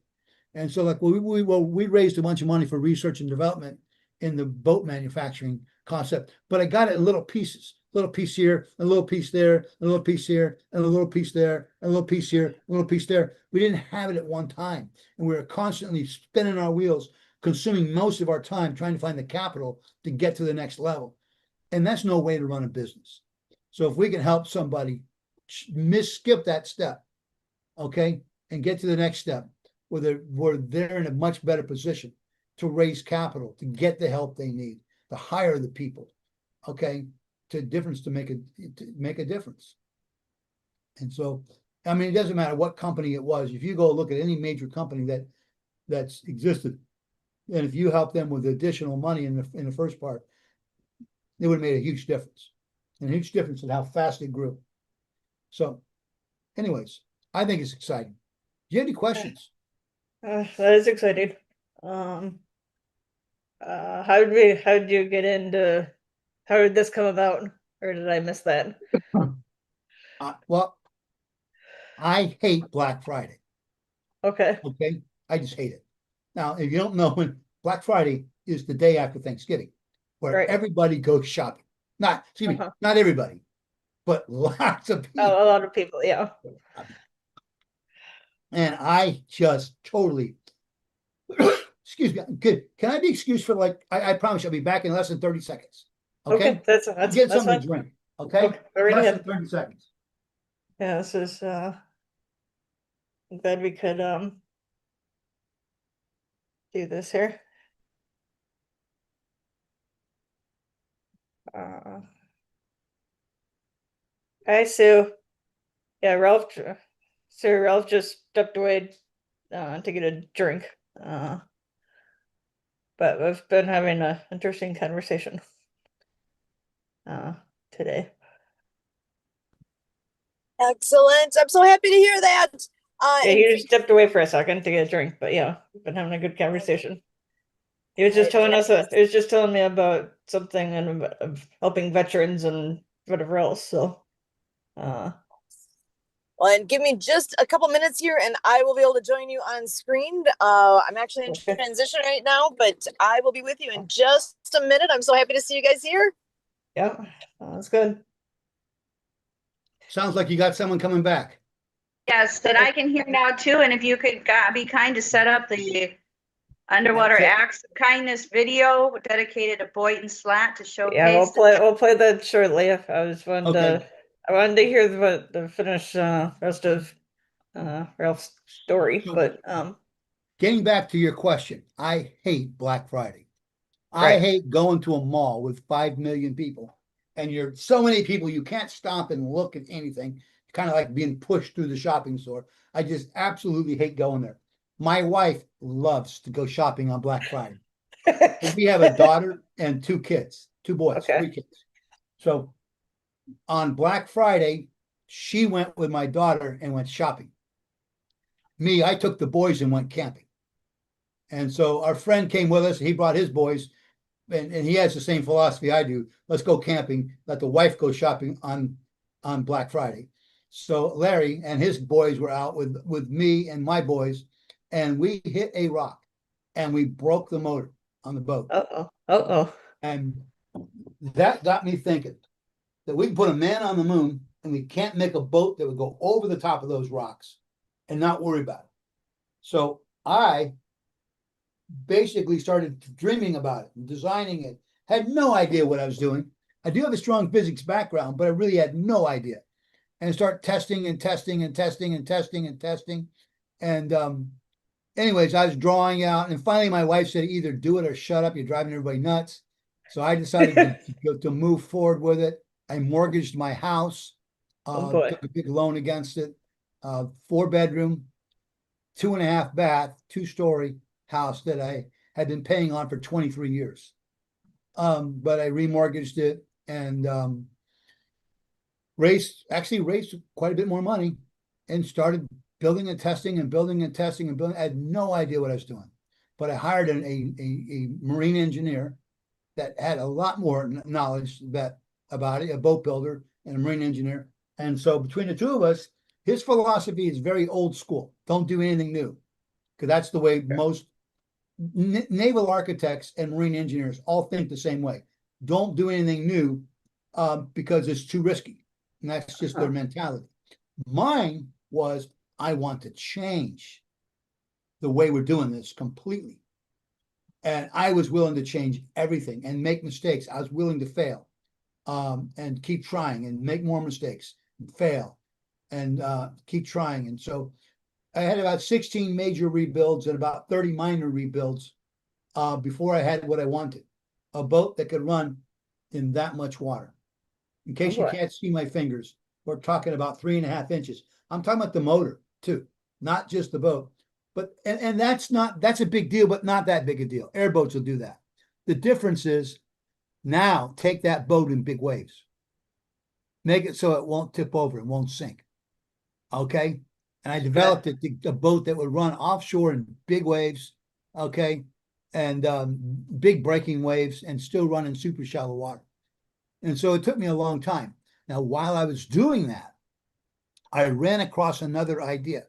And so, like, we raised a bunch of money for research and development in the boat manufacturing concept, but I got it in little pieces, little piece here, a little piece there, a little piece here, and a little piece there, a little piece here, a little piece there. We didn't have it at one time, and we were constantly spinning our wheels, consuming most of our time trying to find the capital to get to the next level. And that's no way to run a business. So if we can help somebody skip that step, okay, and get to the next step where they're in a much better position to raise capital, to get the help they need, to hire the people, okay, to make a difference. And so, I mean, it doesn't matter what company it was. If you go look at any major company that's existed, and if you help them with additional money in the first part, it would have made a huge difference, and a huge difference in how fast it grew. So, anyways, I think it's exciting. Do you have any questions? That is exciting. How did you get into, how did this come about? Or did I miss that? Well, I hate Black Friday. Okay. Okay, I just hate it. Now, if you don't know, when Black Friday is the day after Thanksgiving, where Right. everybody goes shopping. Excuse me, not everybody, but lots of people. Oh, a lot of people, yeah. And I just totally, excuse me, good. Can I be excused for I promise I'll be back in less than 30 seconds. Okay, That's get that's something fine. to drink. Okay, Okay, go right less ahead. than 30 seconds. Yeah, this is I'm glad we could do this here. Hi, Sue. Yeah, Sir Ralph just stepped away to get a drink. But we've been having an interesting conversation today. Excellent. I'm so happy to hear that. Yeah, and he just stepped away for a second to get a drink, but yeah, we've been having a good conversation. He was just telling us he was just telling me about something and of helping veterans and whatever else. So well, and give me just a couple minutes here and I will be able to join you on screen. I'm actually in Okay. transition right now, but I will be with you in just a minute. I'm so happy to see you guys here. Yeah, that's good. Sounds like you got someone coming back. Yes, that I can hear now too. And if you could be kind to set up the underwater Okay. acts of kindness video dedicated to Boynton Slat to showcase. Yeah, we'll play that shortly. I wanted to hear the finished rest of Ralph's story, So- but Getting back to your question, I hate Black Friday. I Right. hate going to a mall with 5 million people, and you're so many people you can't stop and look at anything. Kind of like being pushed through the shopping store. I just absolutely hate going there. My wife loves to go shopping on Black Friday. We have a daughter and 2 kids, 2 boys, Okay. 3 kids. So on Black Friday, she went with my daughter and went shopping. Me, I took the boys and went camping. And so our friend came with us. He brought his boys, and he has the same philosophy I do. Let's go camping. Let the wife go shopping on Black Friday. So Larry and his boys were out with me and my boys, and we hit a rock, and we broke the motor on the boat. Uh-oh. And that got me thinking that we can put a man on the moon, and we can't make a boat that would go over the top of those rocks and not worry about it. So I basically started dreaming about it and designing it. Had no idea what I was doing. I do have a strong physics background, but I really had no idea. And start testing and testing and testing and testing and testing. And anyways, I was drawing out, and finally my wife said, either do it or shut up. You're driving everybody nuts. So I decided to move forward with it. I mortgaged my house, Oh boy. took a big loan against it, 4-bedroom, 2.5 bath, 2-story house that I had been paying on for 23 years. But I remortgaged it and raised quite a bit more money and started building and testing and building and testing and building. I had no idea what I was doing, but I hired a marine engineer that had a lot more knowledge about it, a boat builder and a marine engineer. And so between the 2 of us, his philosophy is very old school. Don't do anything new, because that's the way most naval architects and marine engineers all think the same way. don't do anything new because it's too risky. And that's just their mentality. Mine was, I want to change the way we're doing this completely. And I was willing to change everything and make mistakes. I was willing to fail and keep trying and make more mistakes and fail and keep trying. And so I had about 16 major rebuilds and about 30 minor rebuilds before I had what I wanted, a boat that could run in that much water. In case you can't see my fingers, we're talking about 3.5 inches. I'm talking about the motor too, not just the boat. But and that's a big deal, but not that big a deal. Airboats will do that. The difference is now take that boat in big waves. Make it so it won't tip over, it won't sink. Okay. And I developed a boat that would run offshore in big waves, okay, and big breaking waves and still run in super shallow water. And so it took me a long time. Now, while I was doing that, I ran across another idea.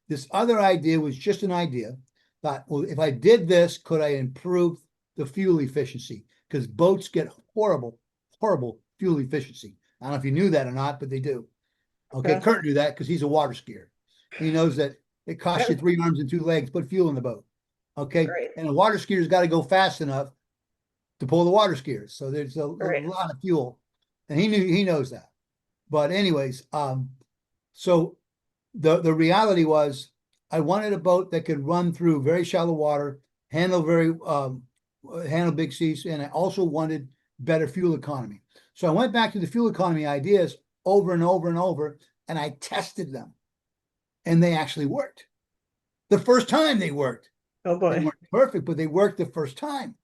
This other idea was just an idea. Thought, well, if I did this, could I improve the fuel efficiency? Because boats get horrible, horrible fuel efficiency. I don't know if you knew that or not, but they do. Okay, Kurt knew that because he's a water skier. He knows that it costs you 3 arms and 2 legs, put fuel in the boat. Okay, and a water skier's got to go fast enough to pull the water skiers. So there's a lot of fuel, and he knows that. But anyways, so the reality was I wanted a boat that could run through very shallow water, handle big seas, and I also wanted better fuel economy. So I went back to the fuel economy ideas over and over and over, and I tested them, and they actually worked. The first time they worked. Oh boy. They weren't perfect, but they worked the first time.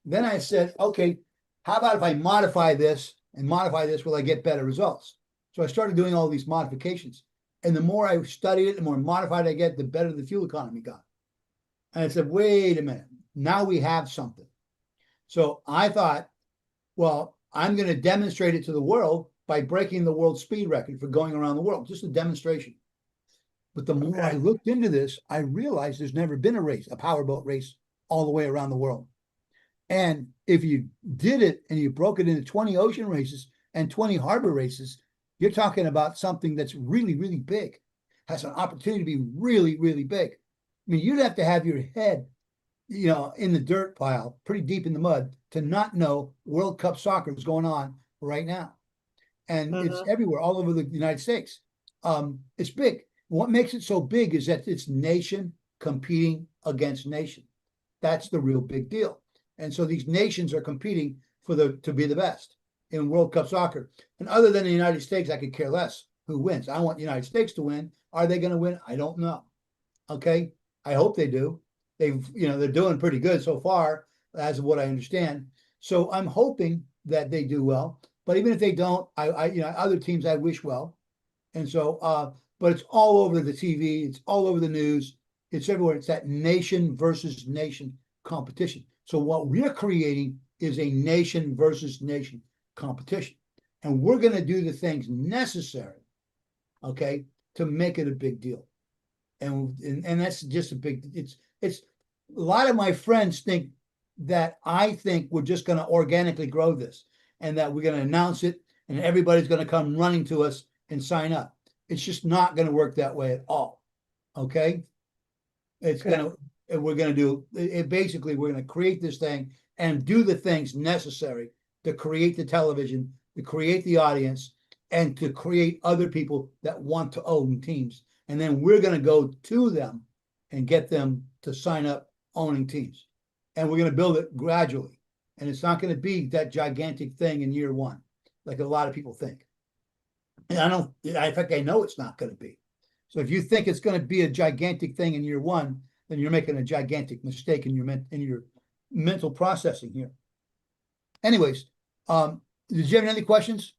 Then I said, okay, how about if I modify this and modify this, will I get better results? So I started doing all these modifications. And the more I studied it, the more modified I get, the better the fuel economy got. And I said, wait a minute, now we have something. So I thought, well, I'm going to demonstrate it to the world by breaking the world speed record for going around the world, just a demonstration. But the more I looked into this, I realized there's never been a powerboat race all the way around the world. And if you did it and you broke it into 20 ocean races and 20 harbor races, you're talking about something that's really, really big, has an opportunity to be really, really big. I mean, you'd have to have your head, in the dirt pile, pretty deep in the mud, to not know World Cup soccer is going on right now. And it's everywhere, all over the United States. It's big. What makes it so big is that it's nation competing against nation. That's the real big deal. And so these nations are competing to be the best in World Cup soccer. And other than the United States, I could care less who wins. I want the United States to win. Are they going to win? I don't know. Okay. I hope they do. They're doing pretty good so far, as of what I understand. So I'm hoping that they do well. But even if they don't, other teams I wish well. And so, but it's all over the TV. It's all over the news. It's everywhere. It's that nation versus nation competition. So what we're creating is a nation versus nation competition. And we're going to do the things necessary, okay, to make it a big deal. And that's just a big, it's a lot of my friends think that I think we're just going to organically grow this and that we're going to announce it and everybody's going to come running to us and sign up. It's just not going to work that way at all. Okay. We're going to do it. Basically, we're going to create this thing and do the things necessary to create the television, to create the audience, and to create other people that want to own teams. And then we're going to go to them and get them to sign up owning teams. And we're going to build it gradually. And it's not going to be that gigantic thing in year one, like a lot of people think. And in fact, I know it's not going to be. So if you think it's going to be a gigantic thing in year one, then you're making a gigantic mistake in your mental processing here. Anyways, did you have any questions?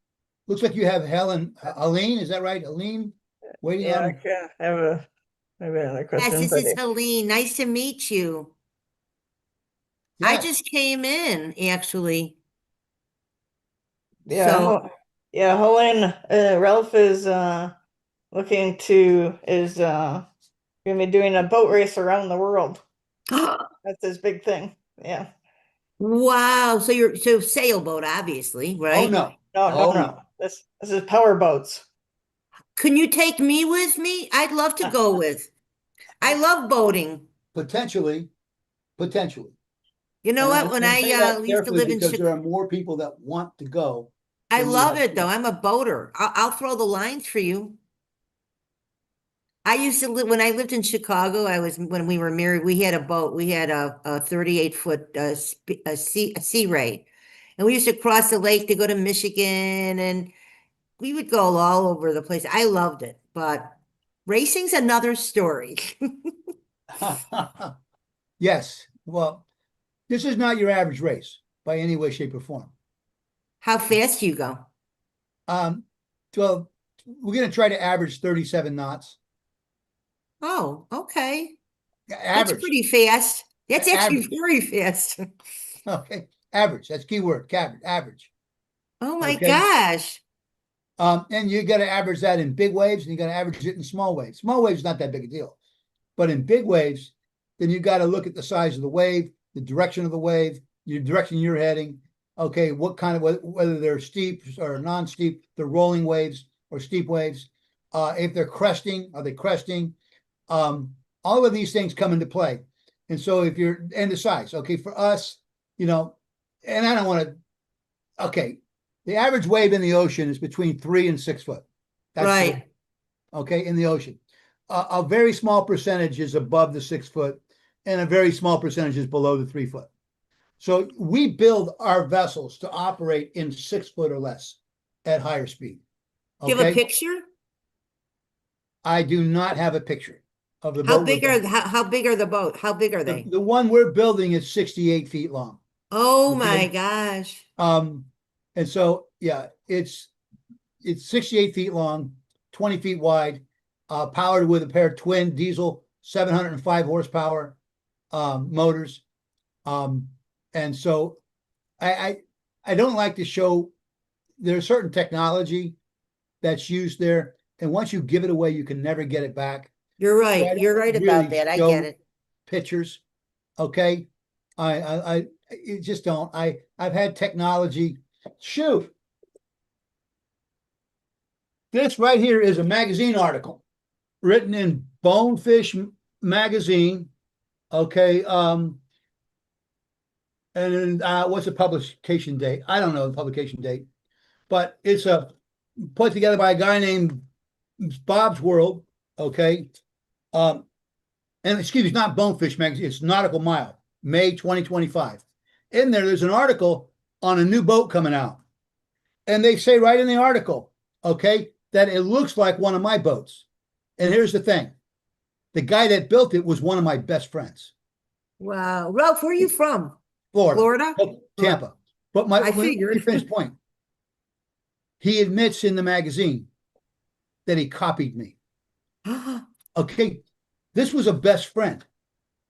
Looks like you have Helene, is that right? Helene? Waiting on. Yeah, I have maybe another question. Yes, this is Helene. Nice to meet you. I Yes. just came in, actually. Yeah, Helene, Ralph is looking to gonna be doing a boat race around the world. That's his big thing. Yeah. Wow. So you're so sailboat, obviously, Oh, right? no. No, no, Oh, no. This is power boats. Can you take me with me? I'd love to go with. I love boating. Potentially, potentially. You know what? When And I I say that used to carefully live in because there Chicago, are more people that want to go I than we love have it though. seats. I'm a boater. I'll throw the lines for you. I used to live when I lived in Chicago. I was when we were married. We had a boat. We had a 38-foot a sea ray, and we used to cross the lake to go to Michigan, and we would go all over the place. I loved it, but racing's another story. Yes. Well, this is not your average race by any way, shape, or form. How fast do you go? Um, well, we're going to try to average 37 knots. Oh, okay. That's Average. pretty fast. That's actually Average. very fast. Okay. Average. That's key word. Average. Oh my Okay. gosh. And you got to average that in big waves and you got to average it in small waves. Small waves is not that big a deal. But in big waves, then you got to look at the size of the wave, the direction of the wave, your direction you're heading. Okay, what kind of whether they're steep or non-steep, they're rolling waves or steep waves. If they're cresting, are they cresting? All of these things come into play. And so if you're and the size, okay, for us, you know, and I don't want to, okay, the average wave in the ocean is between 3 and 6 foot. That's Right. okay, in the ocean. A very small percentage is above the 6 foot, and a very small percentage is below the 3 foot. So we build our vessels to operate in 6 foot or less at higher speed. Do you have a Okay, picture? I do not have a picture of the How boat we're big are building. how big are the boat? How big are they? The one we're building is 68 feet long. Oh my Okay, gosh. and so yeah, it's 68 feet long, 20 feet wide, powered with a pair of twin diesel 705 horsepower motors. And so I don't like to show there's certain technology that's used there, and once you give it away, you can never get it back. You're So right. I You're don't right about really that. I get show it. pictures. Okay, I you just don't. I've had technology. Shoot, this right here is a magazine article written in Bonefish magazine. Okay, and what's the publication date? I don't know the publication date, but it's a put together by a guy named Bob's World. Okay, and excuse me, it's not Bonefish magazine. It's Nautical Mile, May 2025. In there's an article on a new boat coming out, and they say right in the article, okay, that it looks like one of my boats. And here's the thing: the guy that built it was one of my best friends. Wow. Ralph, where are you from? Florida, Florida? Tampa. But I let me figured. finish point. He admits in the magazine that he copied me. Okay, this was a best friend.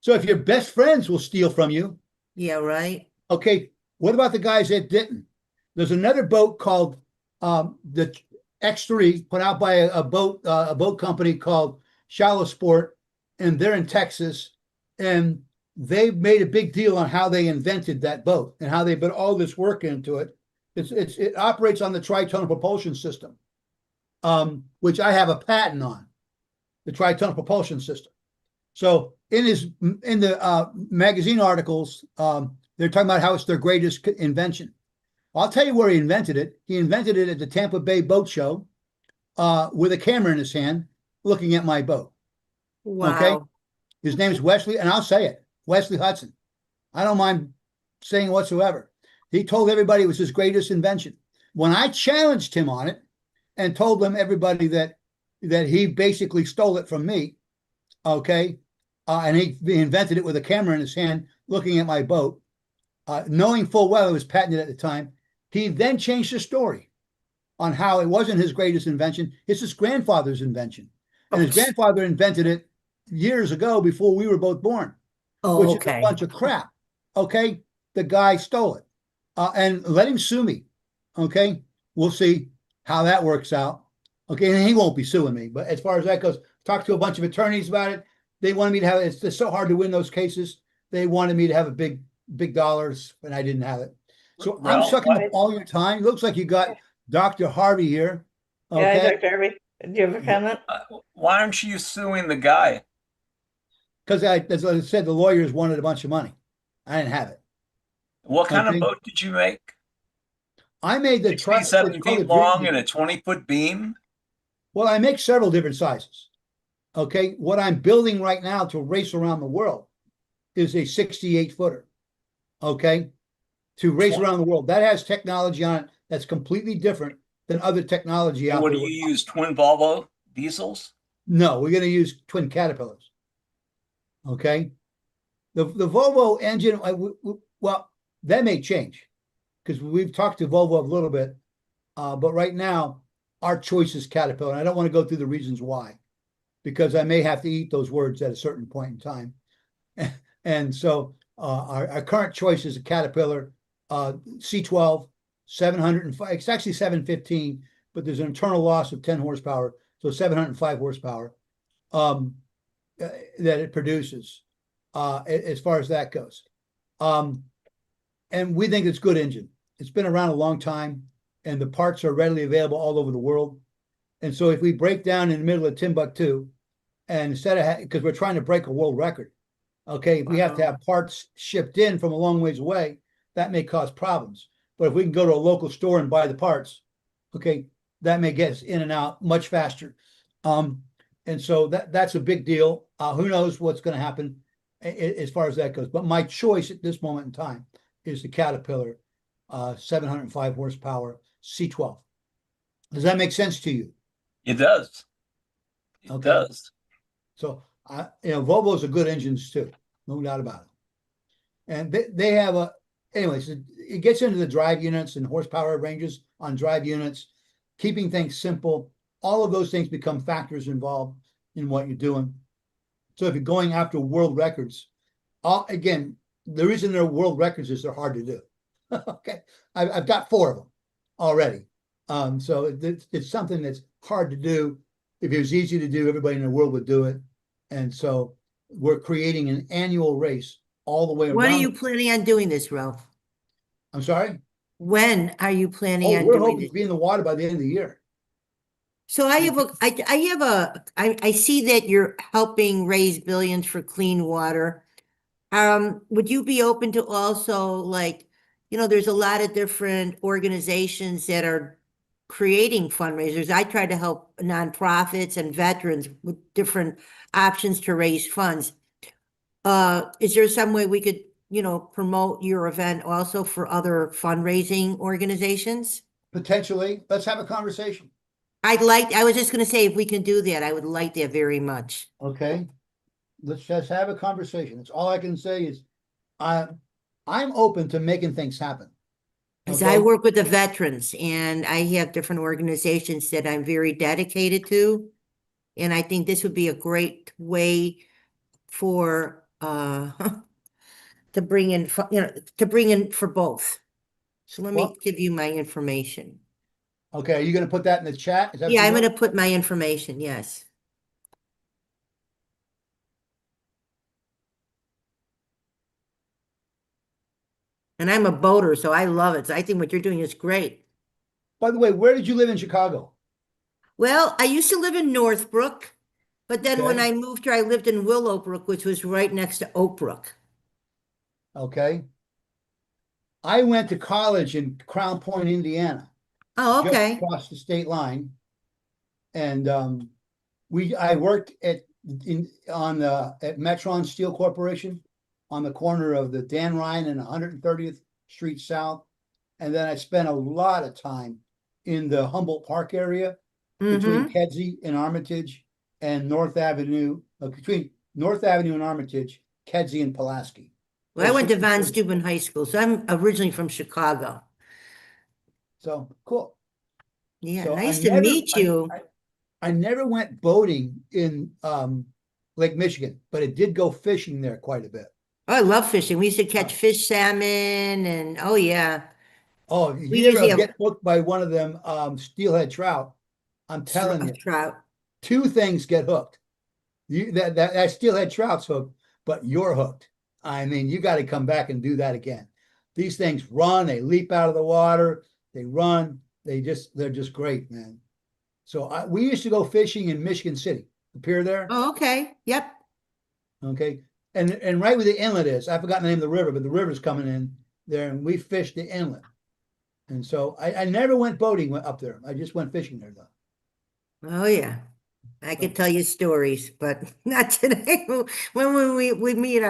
So if your best friends will steal from you, Yeah, right. okay, what about the guys that didn't? There's another boat called the X3, put out by a boat company called Shallow Sport, and they're in Texas, and they made a big deal on how they invented that boat and how they put all this work into it. It operates on the tritonal propulsion system, which I have a patent on, the tritonal propulsion system. So in the magazine articles, they're talking about how it's their greatest invention. I'll tell you where he invented it. He invented it at the Tampa Bay Boat Show with a camera in his hand, looking at my boat. Okay, Wow. his name's Wesley, and I'll say it, Wesley Hudson. I don't mind saying whatsoever. He told everybody it was his greatest invention. When I challenged him on it and told them everybody that he basically stole it from me, okay, and he invented it with a camera in his hand, looking at my boat, knowing full well it was patented at the time, he then changed the story on how it wasn't his greatest invention, it's his grandfather's invention. And his grandfather invented it years ago before we were both born, which is a Okay. bunch of crap. Okay, the guy stole it, and let him sue me. Okay, we'll see how that works out. Okay, and he won't be suing me, but as far as that goes, talked to a bunch of attorneys about it. They wanted me to have. It's so hard to win those cases. They wanted me to have a big big dollars, and I didn't have it. So I'm Ralph, sucking up why- all your time. Looks like you got Dr. Harvey here. Yeah, Okay, Dr. Harvey, do you have a comment? why aren't you suing the guy? because as I said, the lawyers wanted a bunch of money. I didn't have it. What kind of Okay. boat did you make? I made the truck. 67 It's called feet a dream long boat. and a 20-foot beam? Well, I make several different sizes. Okay, what I'm building right now to race around the world is a 68 footer. Okay, to race Twen- around the world. That has technology on it that's completely different than other technology And out what there. do you use? Twin Volvo diesels? No, we're going to use twin Caterpillars. Okay, the Volvo engine. Well, that may change because we've talked to Volvo a little bit, but right now our choice is Caterpillar. And I don't want to go through the reasons why, because I may have to eat those words at a certain point in time. And so our current choice is a Caterpillar C12, 705. It's actually 715, but there's an internal loss of 10 horsepower, so 705 horsepower that it produces as far as that goes. And we think it's a good engine. It's been around a long time, and the parts are readily available all over the world. And so if we break down in the middle of Timbuktu, and instead of because we're trying to break a world record, okay, if we have to have parts shipped in from a long ways away, that may cause problems. But if we can go to a local store and buy the parts, okay, that may get us in and out much faster. And so that's a big deal. Who knows what's going to happen as far as that goes? But my choice at this moment in time is the Caterpillar 705 horsepower C12. Does that make sense to you? It does. It Okay. does. So Volvos are good engines too, no doubt about it. And they have anyways, it gets into the drive units and horsepower ranges on drive units, keeping things simple. All of those things become factors involved in what you're doing. So if you're going after world records, again, the reason they're world records is they're hard to do. Okay, I've got 4 of them already. So it's something that's hard to do. If it was easy to do, everybody in the world would do it. And so we're creating an annual race all the way around. When are you planning on doing this, Ralph? I'm sorry? When are you planning on We're doing hoping this? to be in the water by the end of the year. So I see that you're helping raise billions for clean water. Would you be open to also there's a lot of different organizations that are creating fundraisers. I try to help nonprofits and veterans with different options to raise funds. Is there some way we could, promote your event also for other fundraising organizations? Potentially, let's have a conversation. I was just gonna say, if we can do that, I would like that very much. Okay, let's just have a conversation. That's all I can say is I'm open to making things happen. Because Okay. I work with the veterans and I have different organizations that I'm very dedicated to. And I think this would be a great way for, to bring in, for both. So let me Well- give you my information. Okay, are you going to put that in the chat? Is that Yeah, what I'm you gonna want? put my information, yes. And I'm a boater, so I love it. So I think what you're doing is great. By the way, where did you live in Chicago? Well, I used to live in Northbrook, but then when Okay. I moved here, I lived in Willowbrook, which was right next to Oakbrook. Okay. I went to college in Crown Point, Indiana, Oh, just okay. across the state line. And I worked at Metron Steel Corporation on the corner of the Dan Ryan and 130th Street South. And then I spent a lot of time in the Humboldt Park area between Mm-hmm. Kedzie and Armitage and North Avenue, between North Avenue and Armitage, Kedzie and Pulaski. Well, I went to Von Those- Steuben High School, so I'm originally from Chicago. So cool. Yeah, So nice to meet you. I never went boating in Lake Michigan, but it did go fishing there quite a bit. Oh, I love fishing. We used to catch fish, salmon, and oh yeah, Oh, if We you ever usually have- get hooked by one of them steelhead trout, I'm telling you, trout. 2 things get hooked. That steelhead trout's hooked, but you're hooked. I mean, you got to come back and do that again. These things run, they leap out of the water, they run, they're just great, man. So we used to go fishing in Michigan City, the pier there. Oh, okay. Yep. Okay. And right where the inlet is, I've forgotten the name of the river, but the river's coming in there and we fished the inlet. And so I never went boating up there. I just went fishing there though. Oh, yeah. I could tell you stories, but not today. When we meet,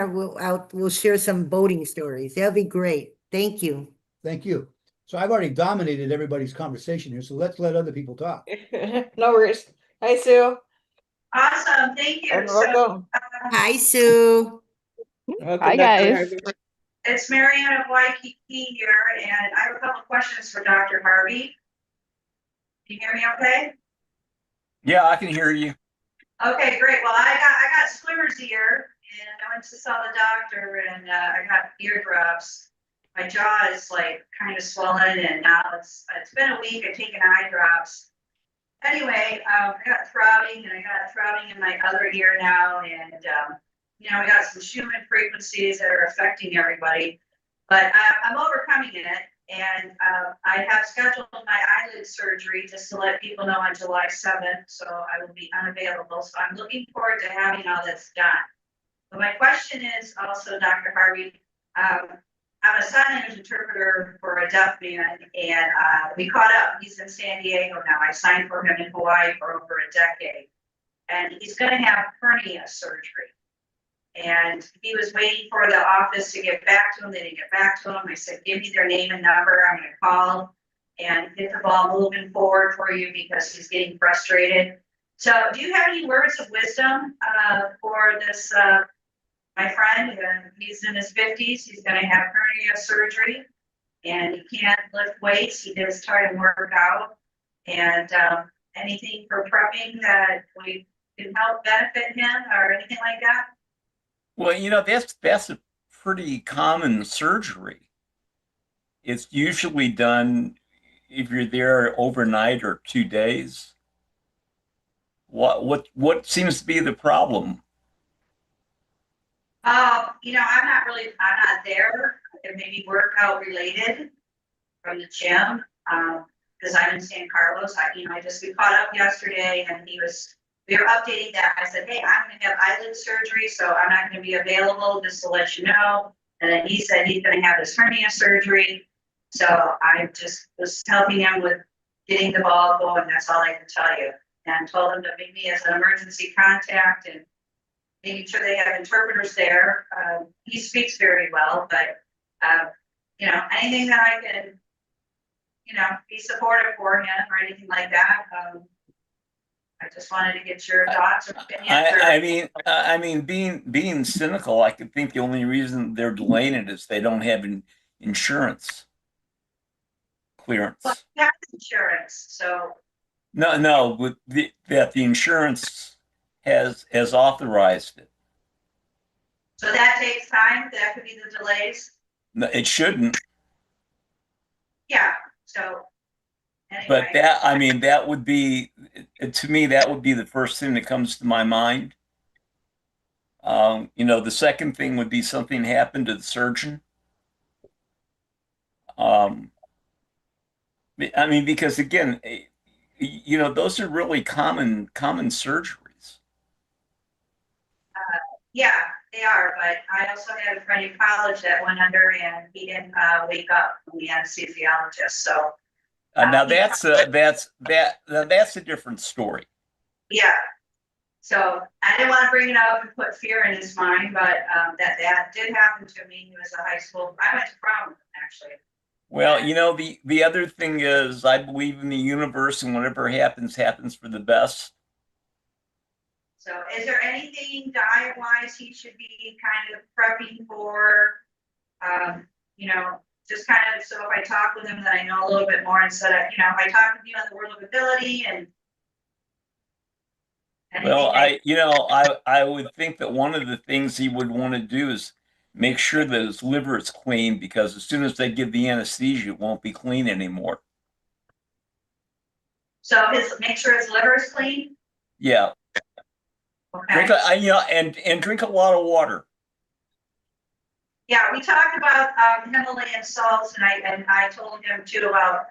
we'll share some boating stories. That'll be great. Thank you. Thank you. So I've already dominated everybody's conversation here, so let's let other people talk. No worries. Hi, Sue. Awesome, thank you. And welcome. Hi, Sue. Welcome, Hi, Dr. guys. Harvey. It's Marianne of Waikiki here, and I have a couple questions for Dr. Harvey. Can you hear me okay? Yeah, I can hear you. Okay, great. Well, I got swimmer's ear, and I went to saw the doctor, and I got ear drops. My jaw is like kind of swollen, and now it's been a week. I've taken eye drops. Anyway, I got throbbing, and I got throbbing in my other ear now, and you know, I got some Schumann frequencies that are affecting everybody, but I'm overcoming it. And I have scheduled my eyelid surgery just to let people know on July 7th, so I will be unavailable. So I'm looking forward to having all this done. But my question is also, Dr. Harvey, I'm a sign language interpreter for a deaf man, and we caught up. He's in San Diego now. I signed for him in Hawaii for over a decade, and he's going to have hernia surgery. And he was waiting for the office to get back to him. They didn't get back to him. I said, give me their name and number. I'm going to call and get the ball moving forward for you because he's getting frustrated. So do you have any words of wisdom for this, my friend? He's in his 50s. He's going to have hernia surgery and he can't lift weights. He does try to work out. And anything for prepping that we can help benefit him or anything like that? Well, you know, that's a pretty common surgery. It's usually done if you're there overnight or 2 days. What seems to be the problem? You know, I'm not there. It may be workout related from the gym. Because I'm in San Carlos. We caught up yesterday and we were updating that. I said, hey, I'm gonna have eyelid surgery, so I'm not gonna be available, just to let you know. And then he said he's gonna have his hernia surgery. So I just was helping him with getting the ball going. That's all I can tell you. And told him to meet me as an emergency contact and making sure they have interpreters there. He speaks very well, but you know, anything that I can, you know, be supportive for him or anything like that. I just wanted to get your thoughts or opinions. I mean, being cynical, I could think the only reason they're delaying it is they don't have insurance clearance. Well, he has insurance, so No, but that the insurance has authorized it. so that takes time. That could be the delays. No, it shouldn't. Yeah. So anyway. But that, I mean, that would be, to me, that would be the first thing that comes to my mind. You know, the second thing would be something happened to the surgeon. I mean, because again, you know, those are really common surgeries. Yeah, they are. But I also had a friend in college that went under and he didn't wake up from the anesthesiologist. So Now that's a different story. yeah. So I didn't want to bring it up and put fear in his mind, but that did happen to me. He was a high school. I went to prom with him, actually. Well, you know, the other thing is I believe in the universe and whatever happens for the best. So is there anything diet-wise he should be kind of prepping for? You know, just kind of so if I talk with him, that I know a little bit more instead of, you know, if I talk with you on the world of ability and well, I would think that one of the things he would want to do is make sure that his liver is clean, because as soon as they give the anesthesia, it won't be clean anymore. So make sure his liver is clean. Yeah. Okay. Drink and drink a lot of water. Yeah, we talked about Himalayan salts, and I told him too about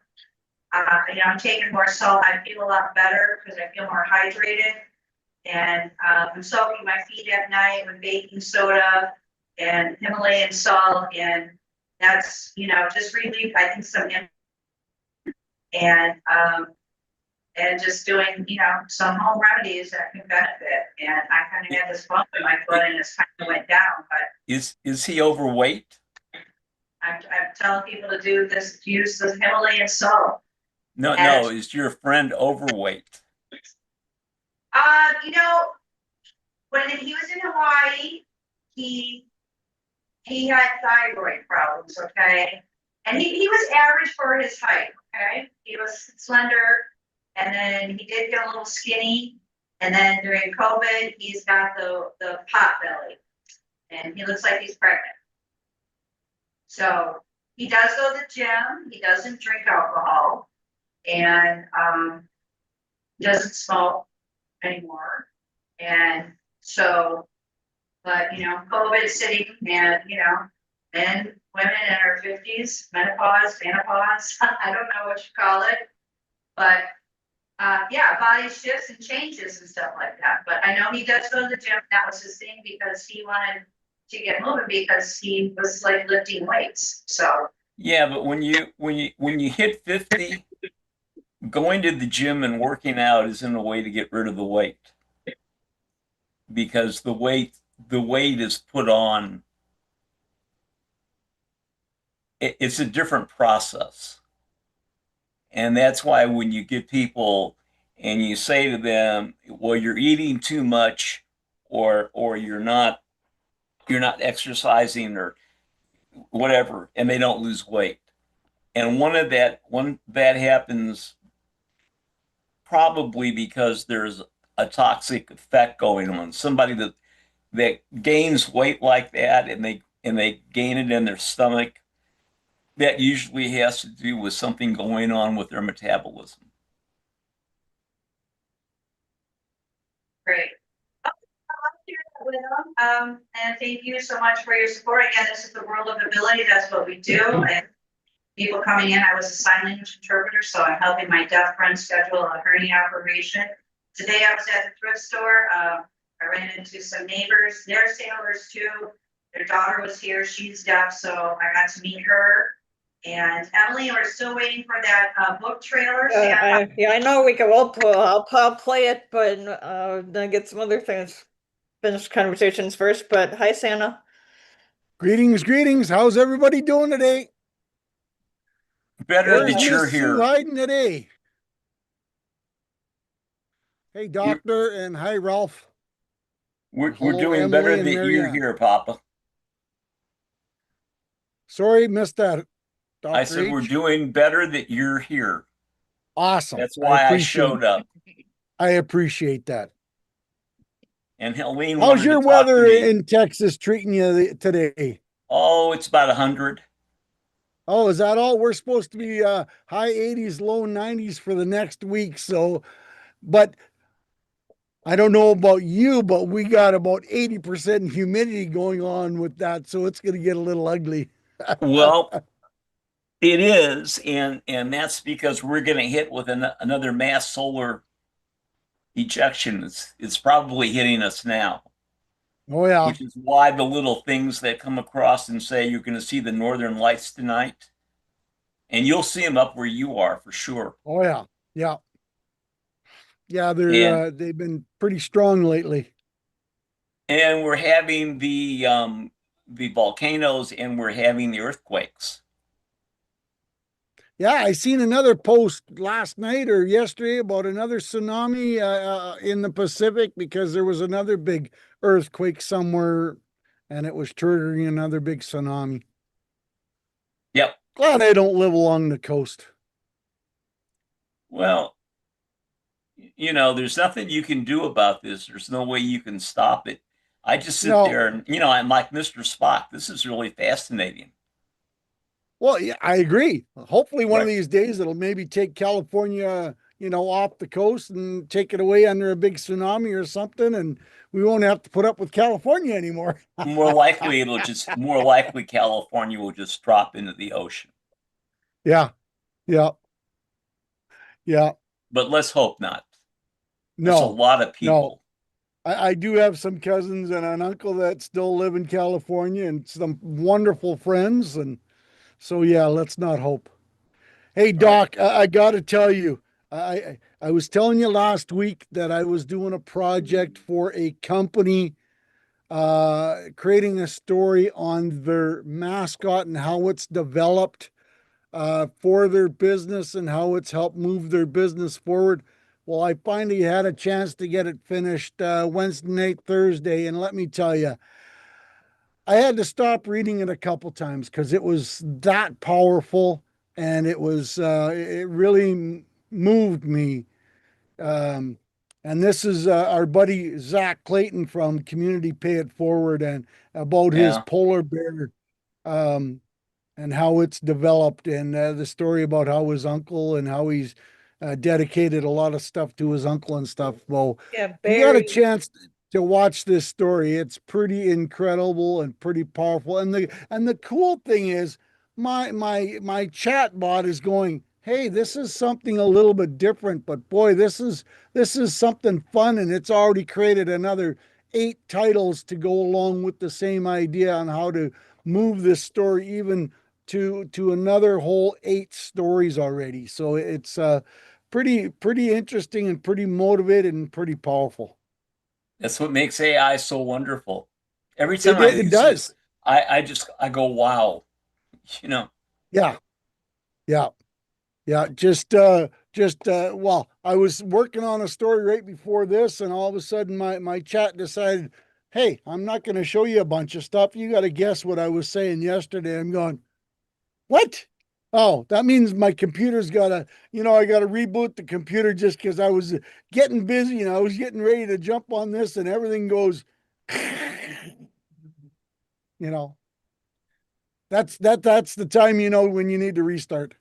I'm taking more salt. I feel a lot better because I feel more hydrated, and I'm soaking my feet at night with baking soda and Himalayan salt, and that's just relief. I think and just doing some home remedies that can benefit. And I kind of had this bump in my foot, and it's kind of went down, but. Is he overweight? I'm telling people to use the Himalayan salt. No, is your friend overweight? You know, when he was in Hawaii, he had thyroid problems, okay? And he was average for his height, okay? He was slender, and then he did get a little skinny, and then during COVID, he's got the pot belly, and he looks like he's pregnant. So he does go to the gym, he doesn't drink alcohol, and doesn't smoke anymore. And so, but COVID sitting, and men, women in our 50s, menopause, I don't know what you call it, but yeah, body shifts and changes and stuff like that. But I know he does go to the gym. That was his thing because he wanted to get moving because he was like lifting weights. So yeah, but when you hit 50, going to the gym and working out isn't a way to get rid of the weight, because the weight is put on. It's a different process, and that's why when you get people and you say to them, well, you're eating too much, or you're not exercising or whatever, and they don't lose weight. And one that happens probably because there's a toxic effect going on. Somebody that gains weight like that, and they gain it in their stomach, that usually has to do with something going on with their metabolism. great. And thank you so much for your support. Again, this is the World of Ability. That's what we do. And people coming in, I was a sign language interpreter, so I'm helping my deaf friend schedule a hernia operation. Today I was at the thrift store. I ran into some neighbors. They're sailors too. Their daughter was here. She's deaf, so I got to meet her. And Emily, we're still waiting for that book trailer. I know we can. I'll play it, but then get some other things. Finish conversations first. But hi, Santa. Greetings. How's everybody doing today? Better Where's that you're Miss Sue here. hiding today? Hey, Doctor, and hi, Ralph. We're Hello, doing Emily better and that you're Marianne. here, Papa. Sorry, missed that, Dr. I said we're H. doing better that you're here. Awesome. That's why I showed up. I appreciate that. And Helene How's wanted your to talk to weather me. in Texas treating you today? Oh, it's about 100. Oh, is that all? We're supposed to be high 80s, low 90s for the next week. So, but I don't know about you, but we got about 80% humidity going on with that. So it's going to get a little ugly. Well, it is, and that's because we're going to hit with another mass solar ejection. It's probably hitting us now, Oh, yeah. which is why the little things that come across and say you're going to see the northern lights tonight, and you'll see them up where you are for sure. Oh, yeah. Yeah. Yeah, And they've been pretty strong lately. and we're having the volcanoes, and we're having the earthquakes. Yeah, I seen another post last night or yesterday about another tsunami in the Pacific because there was another big earthquake somewhere and it was triggering another big tsunami. Yep. Glad I don't live along the coast. Well, there's nothing you can do about this. There's no way you can stop it. I just sit No. there and, I'm like Mr. Spock. This is really fascinating. Well, yeah, I agree. Hopefully one of Right. these days it'll maybe take California off the coast and take it away under a big tsunami or something, and we won't have to put up with California anymore. More likely California will just drop into the ocean. Yeah, yeah, yeah. But let's hope not. That's a No, lot of no. people. I do have some cousins and an uncle that still live in California and some wonderful friends. And so, yeah, let's not hope. Hey, Doc, I got to tell you, I was telling you last week that I was doing a project for a company, creating a story on their mascot and how it's developed for their business and how it's helped move their business forward. Well, I finally had a chance to get it finished Wednesday night, Thursday, and let me tell you, I had to stop reading it a couple times because it was that powerful, and it really moved me. Um, and this is our buddy Zach Clayton from Community Pay It Forward, and about his Yeah. polar bear. Um, and how it's developed, and the story about how his uncle and how he's dedicated a lot of stuff to his uncle and stuff. Well, Yeah, if you got a Barry. chance to watch this story, it's pretty incredible and pretty powerful. And the cool thing is, my chat bot is going, "Hey, this is something a little bit different, but boy, this is something fun," and it's already created another 8 titles to go along with the same idea on how to move this story even to another whole 8 stories already. So it's pretty interesting and pretty motivated and pretty powerful. That's what makes AI so wonderful. Every time It I it use it, does. I go, wow. You know, Yeah. Yeah. Yeah. Well, I was working on a story right before this, and all of a sudden my chat decided, "Hey, I'm not going to show you a bunch of stuff. You got to guess what I was saying yesterday." I'm going, "What? Oh, that means my computer's I got to reboot the computer just because I was getting busy and I was getting ready to jump on this and everything goes, you know, that's the time, when you need to restart."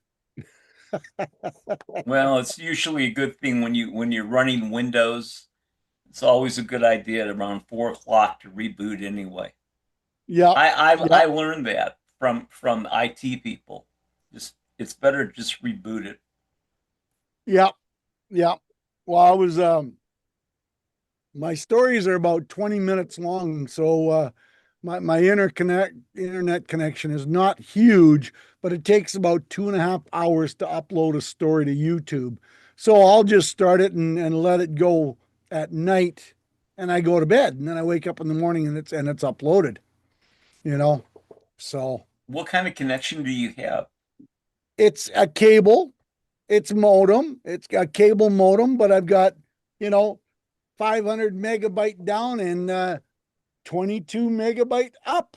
well, it's usually a good thing when you're running Windows. It's always a good idea at around 4 o'clock to reboot anyway. Yeah. I Yeah. learned that from IT people. Just it's better to just reboot it. Yeah. Yeah. Well, my stories are about 20 minutes long, so my internet connection is not huge, but it takes about 2.5 hours to upload a story to YouTube. So I'll just start it and let it go at night, and I go to bed, and then I wake up in the morning and it's uploaded. You know, so What kind of connection do you have? it's a cable, it's modem, it's a cable modem, but I've got, you know 500 megabyte down and 22 megabyte up.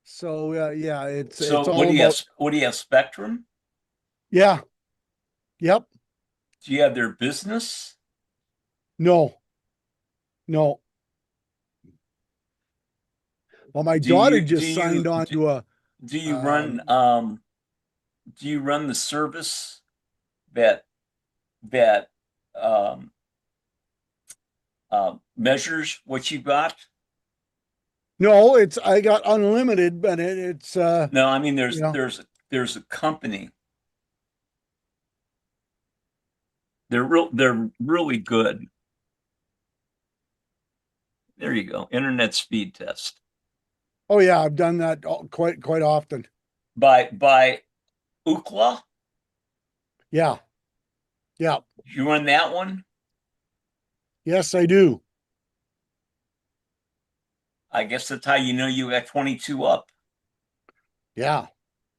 So yeah, it's So what all do you have? about. What do you have? Spectrum? Yeah. Yep. Do you have their business? No. No. Well, my Do daughter you do just signed you on do, to a do you run um do you run the service that that um, measures what you got? no, it's I got unlimited, but it's No, I mean you know there's a company. They're really good. There you go. Internet speed test oh yeah, I've done that quite often. by Ookla. Yeah. Yeah. You run that one? Yes, I do. I guess that's how you know you got 22 up. Yeah.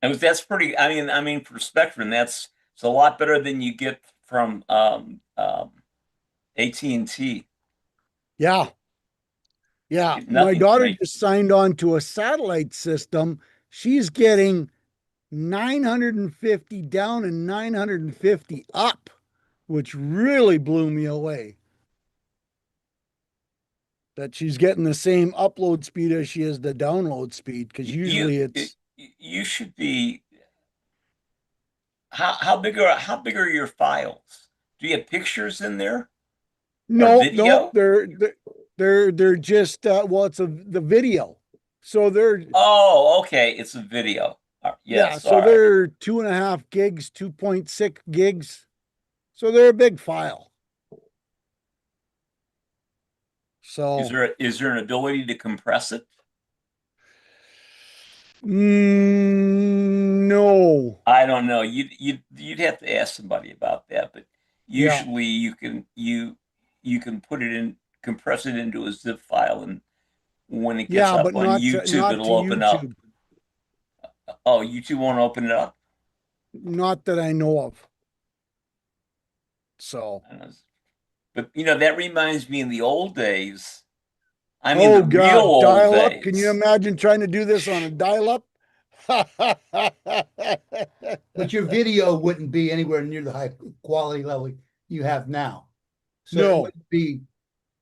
And that's pretty. I mean, for Spectrum, that's it's a lot better than you get from AT&T. Yeah. Yeah. My Nothing. daughter just signed on to a satellite system. She's getting 950 down and 950 up, which really blew me away. That she's getting the same upload speed as she is the download speed, because You usually it's you should be. How big are your files? Do you have pictures in there? No, video? they're just well, it's the video. So they're Oh, okay. It's a video. yeah, Yes, so all right. they're 2.5 gigs, 2.6 gigs. So they're a big file. So Is there an ability to compress it? no. I don't know. You'd have to ask somebody about that, but Yeah. usually you can put it in, compress it into a zip file, and when it gets Yeah, up but on YouTube, not to it'll open up. YouTube. Oh, YouTube won't open it up. Not that I know of. So I don't know. But that reminds me in the old days. I mean, oh the real God, old dial up. Can you days. imagine trying to do this on a dial up? But your video wouldn't be anywhere near the high quality level you have now. So No.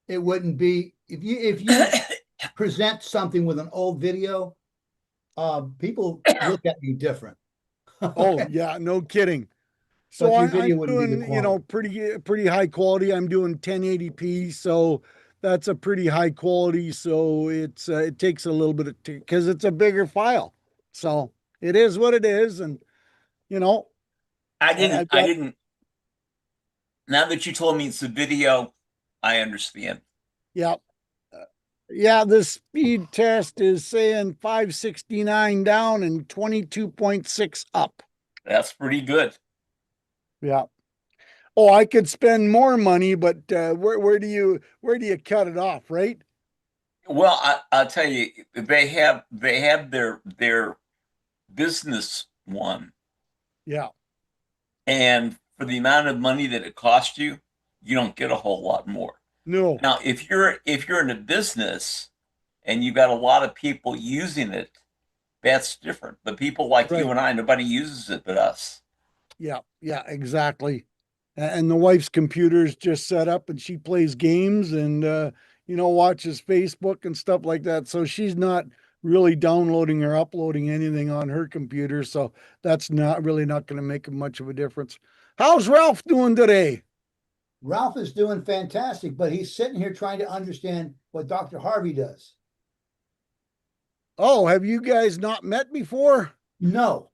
it wouldn't be if you present something with an old video, people look at you different. Oh yeah, no kidding. So But your I'm video wouldn't be good doing, quality. pretty high quality. I'm doing 1080p, so that's a pretty high quality. So it takes a little bit of because it's a bigger file. So it is what it is, and you know, I've I got didn't. Now that you told me it's a video, I understand. yeah, yeah. The speed test is saying 569 down and 22.6 up. That's pretty good. Yeah. Oh, I could spend more money, but where do you cut it off, right? Well, I'll tell you, they have their business one, Yeah. and for the amount of money that it costs you, you don't get a whole lot more. No. Now, if you're in a business and you've got a lot of people using it, that's different. But people like you Right. and I, nobody uses it but us. Yeah. Yeah. Exactly. And the wife's computer is just set up, and she plays games and watches Facebook and stuff like that. So she's not really downloading or uploading anything on her computer. So that's not going to make much of a difference. How's Ralph doing today? Ralph is doing fantastic, but he's sitting here trying to understand what Dr. Harvey does. Oh, have you guys not met before? No,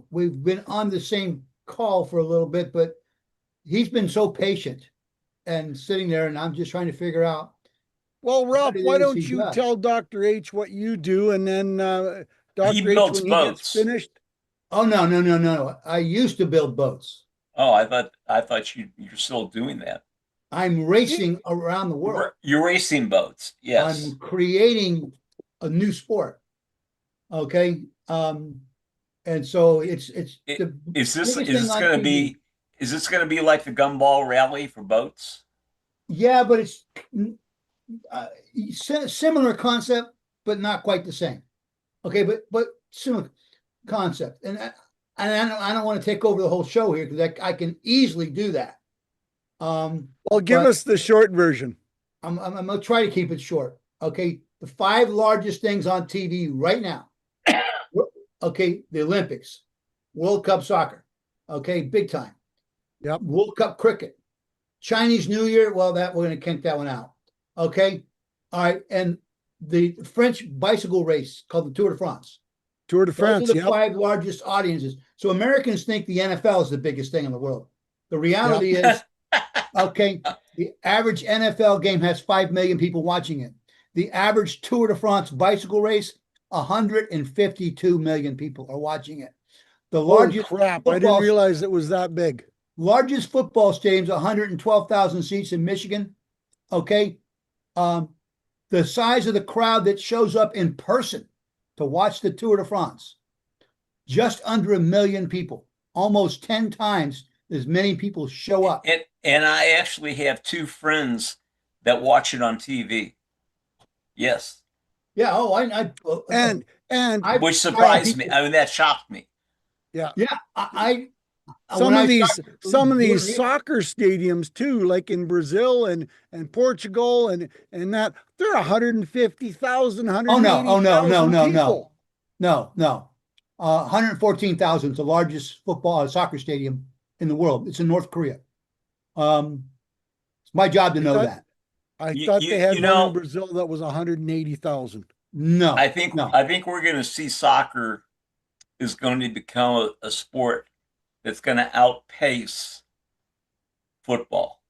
we've been on the same call for a little bit, but he's been so patient and sitting there, and I'm just trying to figure out. Well, Ralph, why don't he you does. tell Dr. H what you do, and then He Dr. H, builds when he gets boats. finished. Oh, no. I used to build boats. Oh, I thought you're still doing that. I'm racing around the world. You're racing boats. Yes. I'm creating a new sport. Okay. And so it's the Is this biggest thing on going to TV. be like the gumball rally for boats? Yeah, but it's similar concept, but not quite the same. Okay, but similar concept, and I don't want to take over the whole show here because I can easily do that. Well, give but us the short version. I'm gonna try to keep it short. Okay, the 5 largest things on TV right now. Okay, the Olympics, World Cup soccer. Okay, big time. Yep. World Cup cricket, Chinese New Year. Well, that we're gonna kick that one out. Okay, all right, and the French bicycle race called the Tour de France. Tour de France. Those are the Yep. 5 largest audiences. So Americans think the NFL is the biggest thing in the world. The reality is, okay, the average NFL game has 5 million people watching it. The average Tour de France bicycle race, 152 million people are watching it. The Holy largest crap! I didn't realize it was that big. largest football stadiums, 112,000 seats in Michigan. Okay, the size of the crowd that shows up in person to watch the Tour de France, just under 1 million people, almost 10 times as many people show up. And I actually have 2 friends that watch it on TV. Yes. Yeah. Oh, And Which surprised me. I mean, that shocked me. yeah, some of these soccer stadiums too, like in Brazil and Portugal and that they're 150,000, Oh no! people. No. 114,000 is the largest soccer stadium in the world. It's in North Korea. It's my job to know thought- that. I You- thought you- they had you one know- in Brazil that was 180,000. No, I think no. we're going to see soccer is going to become a sport that's going to outpace football.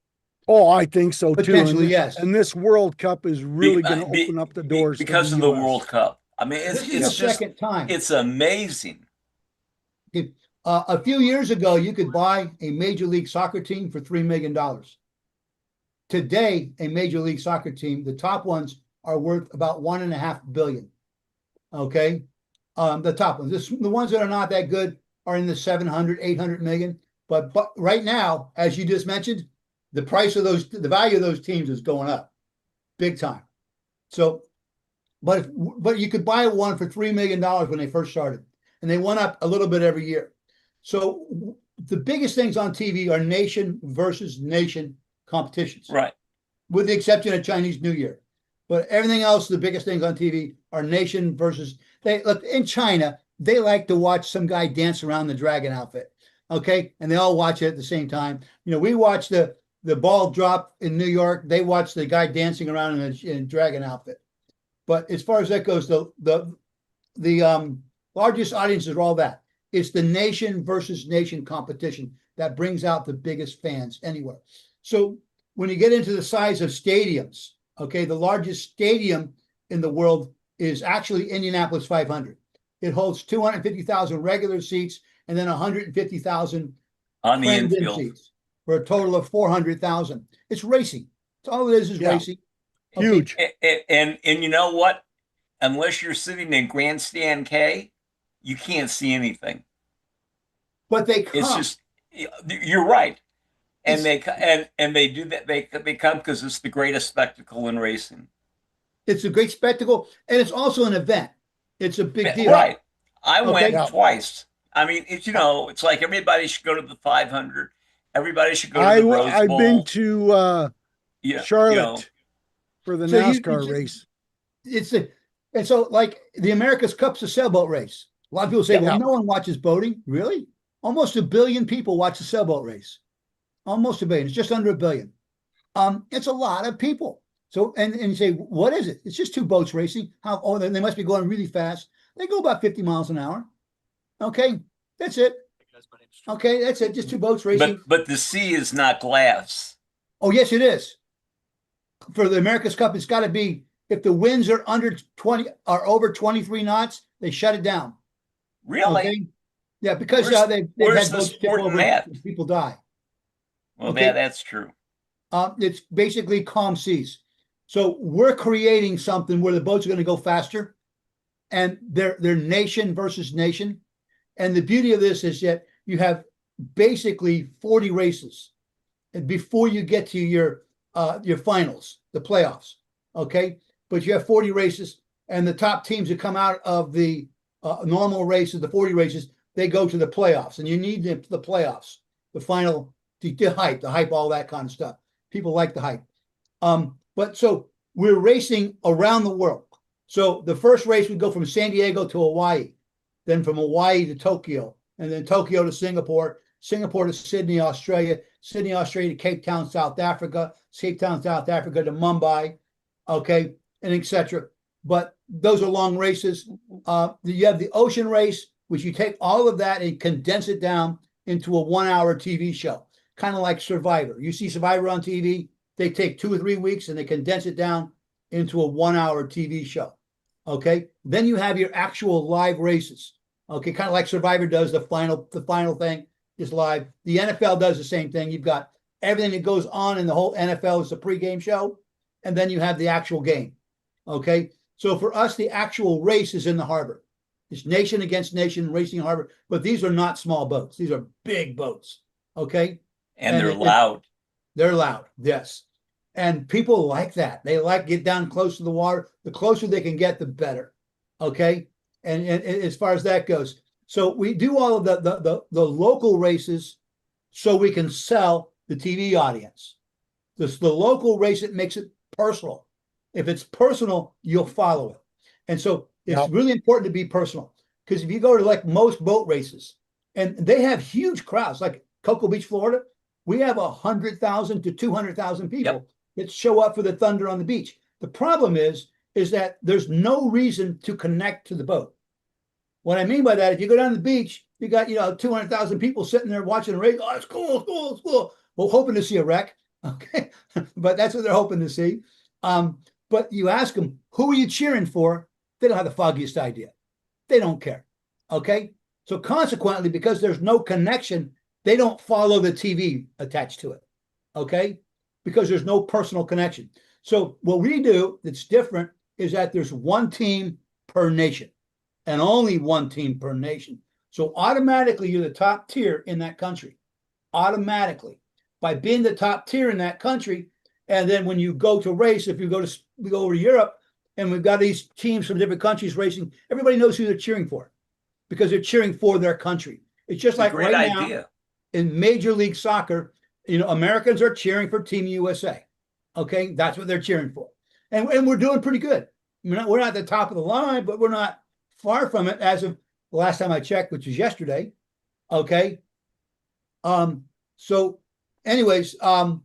Oh, I think so too. Potentially, And, yes. and this World Cup is really going to Be- open up the doors because for of the the US. World Cup. I mean, This is the it's just second time. it's amazing. A few years ago, you could buy a Major League Soccer team for $3 million. Today, a Major League Soccer team, the top ones are worth about $1.5 billion. Okay. The top ones, the ones that are not that good are in the 700, 800 million. But right now, as you just mentioned, the price of the value of those teams is going up big time. So, but you could buy one for $3 million when they first started, and they went up a little bit every year. So the biggest things on TV are nation versus nation competitions, Right. with the exception of Chinese New Year. But everything else, the biggest things on TV are nation versus. They look in China. They like to watch some guy dance around the dragon outfit, okay, and they all watch it at the same time. You know, we watch the ball drop in New York. They watch the guy dancing around in a dragon outfit. But as far as that goes, the largest audiences are all that. It's the nation versus nation competition that brings out the biggest fans anywhere. So when you get into the size of stadiums, okay, the largest stadium in the world is actually Indianapolis 500. It holds 250,000 regular seats and then 150,000 On the crammed in infield. seats for a total of 400,000. It's racing. It's all it is Yeah. racing. Okay? Huge. And you know what? Unless you're sitting in grandstand K, you can't see anything. But they It's come. just you're right. And It's- they do that. They come because it's the greatest spectacle in racing. It's a great spectacle, and it's also an event. It's a big deal. Right. I Okay. went Yeah. twice. I mean, it's it's like everybody should go to the 500. Everybody should go to the Rose I've Bowl. been to Yeah, you know. Charlotte for the So NASCAR race. And so like the America's Cup's a sailboat race. A lot of people say, Yeah. well, no one watches boating. Really? Almost 1 billion people watch the sailboat race. Almost 1 billion. It's just under 1 billion. It's a lot of people. So, and you say, what is it? It's just two boats racing. Then they must be going really fast. They go about 50 miles an hour. Okay, that's it. Okay, that's it. Just two boats racing. But the sea is not glass. Oh, yes, it is. For the America's Cup, it's got to be, if the winds are under 20 or over 23 knots, they shut it down. Really? Okay. Yeah, because they've where's had the boats tip sport in over, that? people die. Well, Okay. that's true. It's basically calm seas. So we're creating something where the boats are going to go faster, and they're nation versus nation. And the beauty of this is that you have basically 40 races before you get to your finals, the playoffs. Okay, but you have 40 races, and the top teams that come out of the normal races, the 40 races, they go to the playoffs, and you need the playoffs, the final, the hype, all that kind of stuff. People like the hype. But so we're racing around the world. So the first race would go from San Diego to Hawaii, then from Hawaii to Tokyo, and then Tokyo to Singapore, Singapore to Sydney, Australia, Sydney, Australia to Cape Town, South Africa, Cape Town, South Africa to Mumbai, okay, and etc. But those are long races. You have the ocean race, which you take all of that and condense it down into a 1-hour TV show, kind of like Survivor. You see Survivor on TV, they take 2 or 3 weeks and they condense it down into a 1-hour TV show. Okay. Then you have your actual live races. Okay, kind of like Survivor does. The final thing is live. The NFL does the same thing. You've got everything that goes on in the whole NFL is a pregame show, and then you have the actual game. Okay. So for us, the actual race is in the harbor. It's nation against nation racing harbor, but these are not small boats. These are big boats. Okay. And they're loud. They're loud, yes. And people like that. They like get down close to the water. The closer they can get, the better. Okay. And as far as that goes, so we do all of the local races so we can sell the TV audience. The local race, it makes it personal. If it's personal, you'll follow it. And so it's really important to be personal, because if you go to like most boat races, and they have huge crowds, like Cocoa Beach, Florida, We have 100,000 to 200,000 people Yep. that show up for the Thunder on the beach. The problem is that there's no reason to connect to the boat. What I mean by that, if you go down to the beach, you got 200,000 people sitting there watching a race. Oh, it's cool, it's cool, it's cool. Well, hoping to see a wreck, okay, but that's what they're hoping to see. But you ask them, who are you cheering for? They don't have the foggiest idea. They don't care, okay. So consequently, because there's no connection, they don't follow the TV attached to it, okay, because there's no personal connection. So what we do that's different is that there's one team per nation. And only one team per nation. So automatically you're the top tier in that country. Automatically. By being the top tier in that country, and then when you go to race, if we go over to Europe, and we've got these teams from different countries racing, everybody knows who they're cheering for because they're cheering for their country. It's just like Great right idea. now in Major League Soccer, Americans are cheering for Team USA. Okay, that's what they're cheering for. And we're doing pretty good. We're not at the top of the line, but we're not far from it as of the last time I checked, which was yesterday. Okay. So anyways, you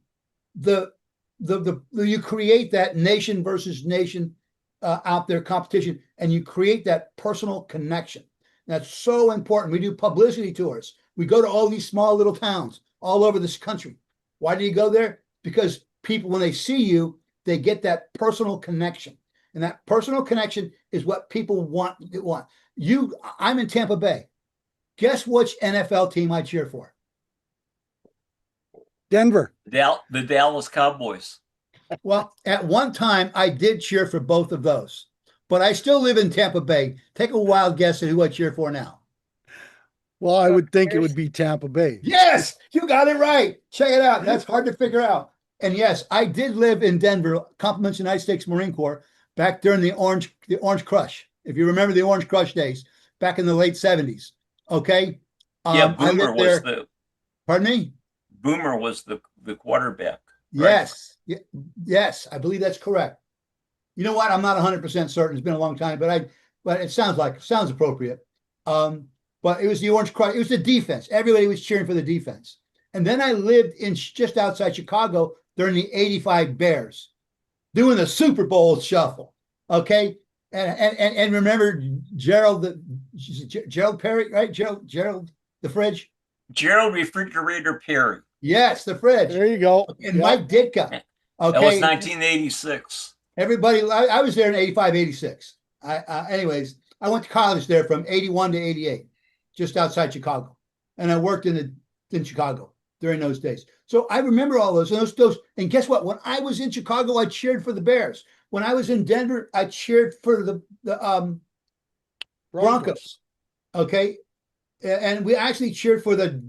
create that nation versus nation out there competition, and you create that personal connection. That's so important. We do publicity tours. We go to all these small little towns all over this country. Why do you go there? Because people, when they see you, they get that personal connection. And that personal connection is what people want. I'm in Tampa Bay. Guess which NFL team I cheer for? Denver. The Dallas Cowboys. Well, at one time, I did cheer for both of those. But I still live in Tampa Bay. Take a wild guess at who I cheer for now. Well, I would think it would be Tampa Bay. Yes, you got it right. Check it out. That's hard to figure out. And yes, I did live in Denver, compliments United States Marine Corps, back during the Orange Crush. If you remember the Orange Crush days, back in the late 70s. Okay. Yeah, Boomer was the. Pardon me? Boomer was the quarterback. Yes. Right? Yes, I believe that's correct. You know what? I'm not 100% certain. It's been a long time, but it sounds appropriate. But it was the Orange Crush. It was the defense. Everybody was cheering for the defense. And then I lived in just outside Chicago during the '85 Bears, doing the Super Bowl shuffle. Okay. And remember Gerald Perry, right? Gerald the fridge. Gerald Refrigerator Perry. Yes, the fridge. There you go. And Mike Ditka. Okay. That was 1986. Everybody, I was there in '85, '86. Anyways, I went to college there from '81 to '88, just outside Chicago. And I worked in Chicago during those days. So I remember all those. And guess what? When I was in Chicago, I cheered for the Bears. When I was in Denver, I cheered for the Broncos. Okay. And we actually cheered for the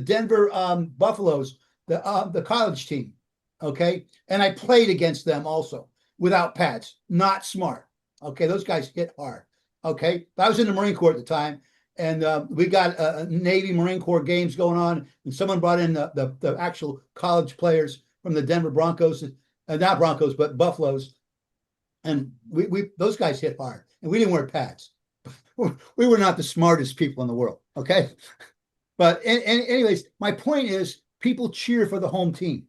Denver Buffaloes, the college team. Okay. And I played against them also without pads. Not smart. Okay. Those guys hit hard. Okay. But I was in the Marine Corps at the time. And we got Navy Marine Corps games going on, and someone brought in the actual college players from the Denver Broncos, not Broncos, but Buffaloes, and we those guys hit hard, and we didn't wear pads. We were not the smartest people in the world, okay? But anyways, my point is, people cheer for the home team,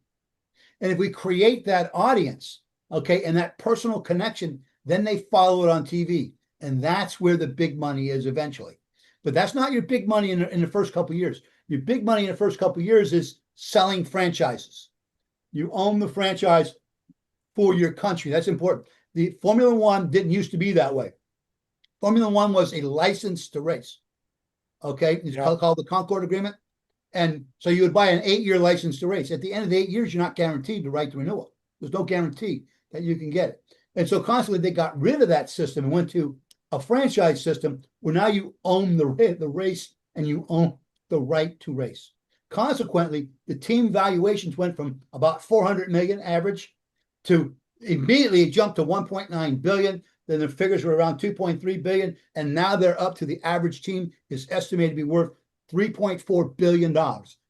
and if we create that audience, okay, and that personal connection, then they follow it on TV, and that's where the big money is eventually. But that's not your big money in the first couple of years. Your big money in the first couple of years is selling franchises. You own the franchise for your country. That's important. The Formula One didn't used to be that way. Formula One was a license to race. Okay, it's called the Concord Agreement. And so you would buy an 8-year license to race. At the end of the 8 years, you're not guaranteed the right to renewal. There's no guarantee that you can get it. And so constantly they got rid of that system and went to a franchise system where now you own the race and you own the right to race. Consequently, the team valuations went from about 400 million average to immediately it jumped to 1.9 billion. Then the figures were around 2.3 billion. And now they're up to the average team is estimated to be worth $3.4 billion.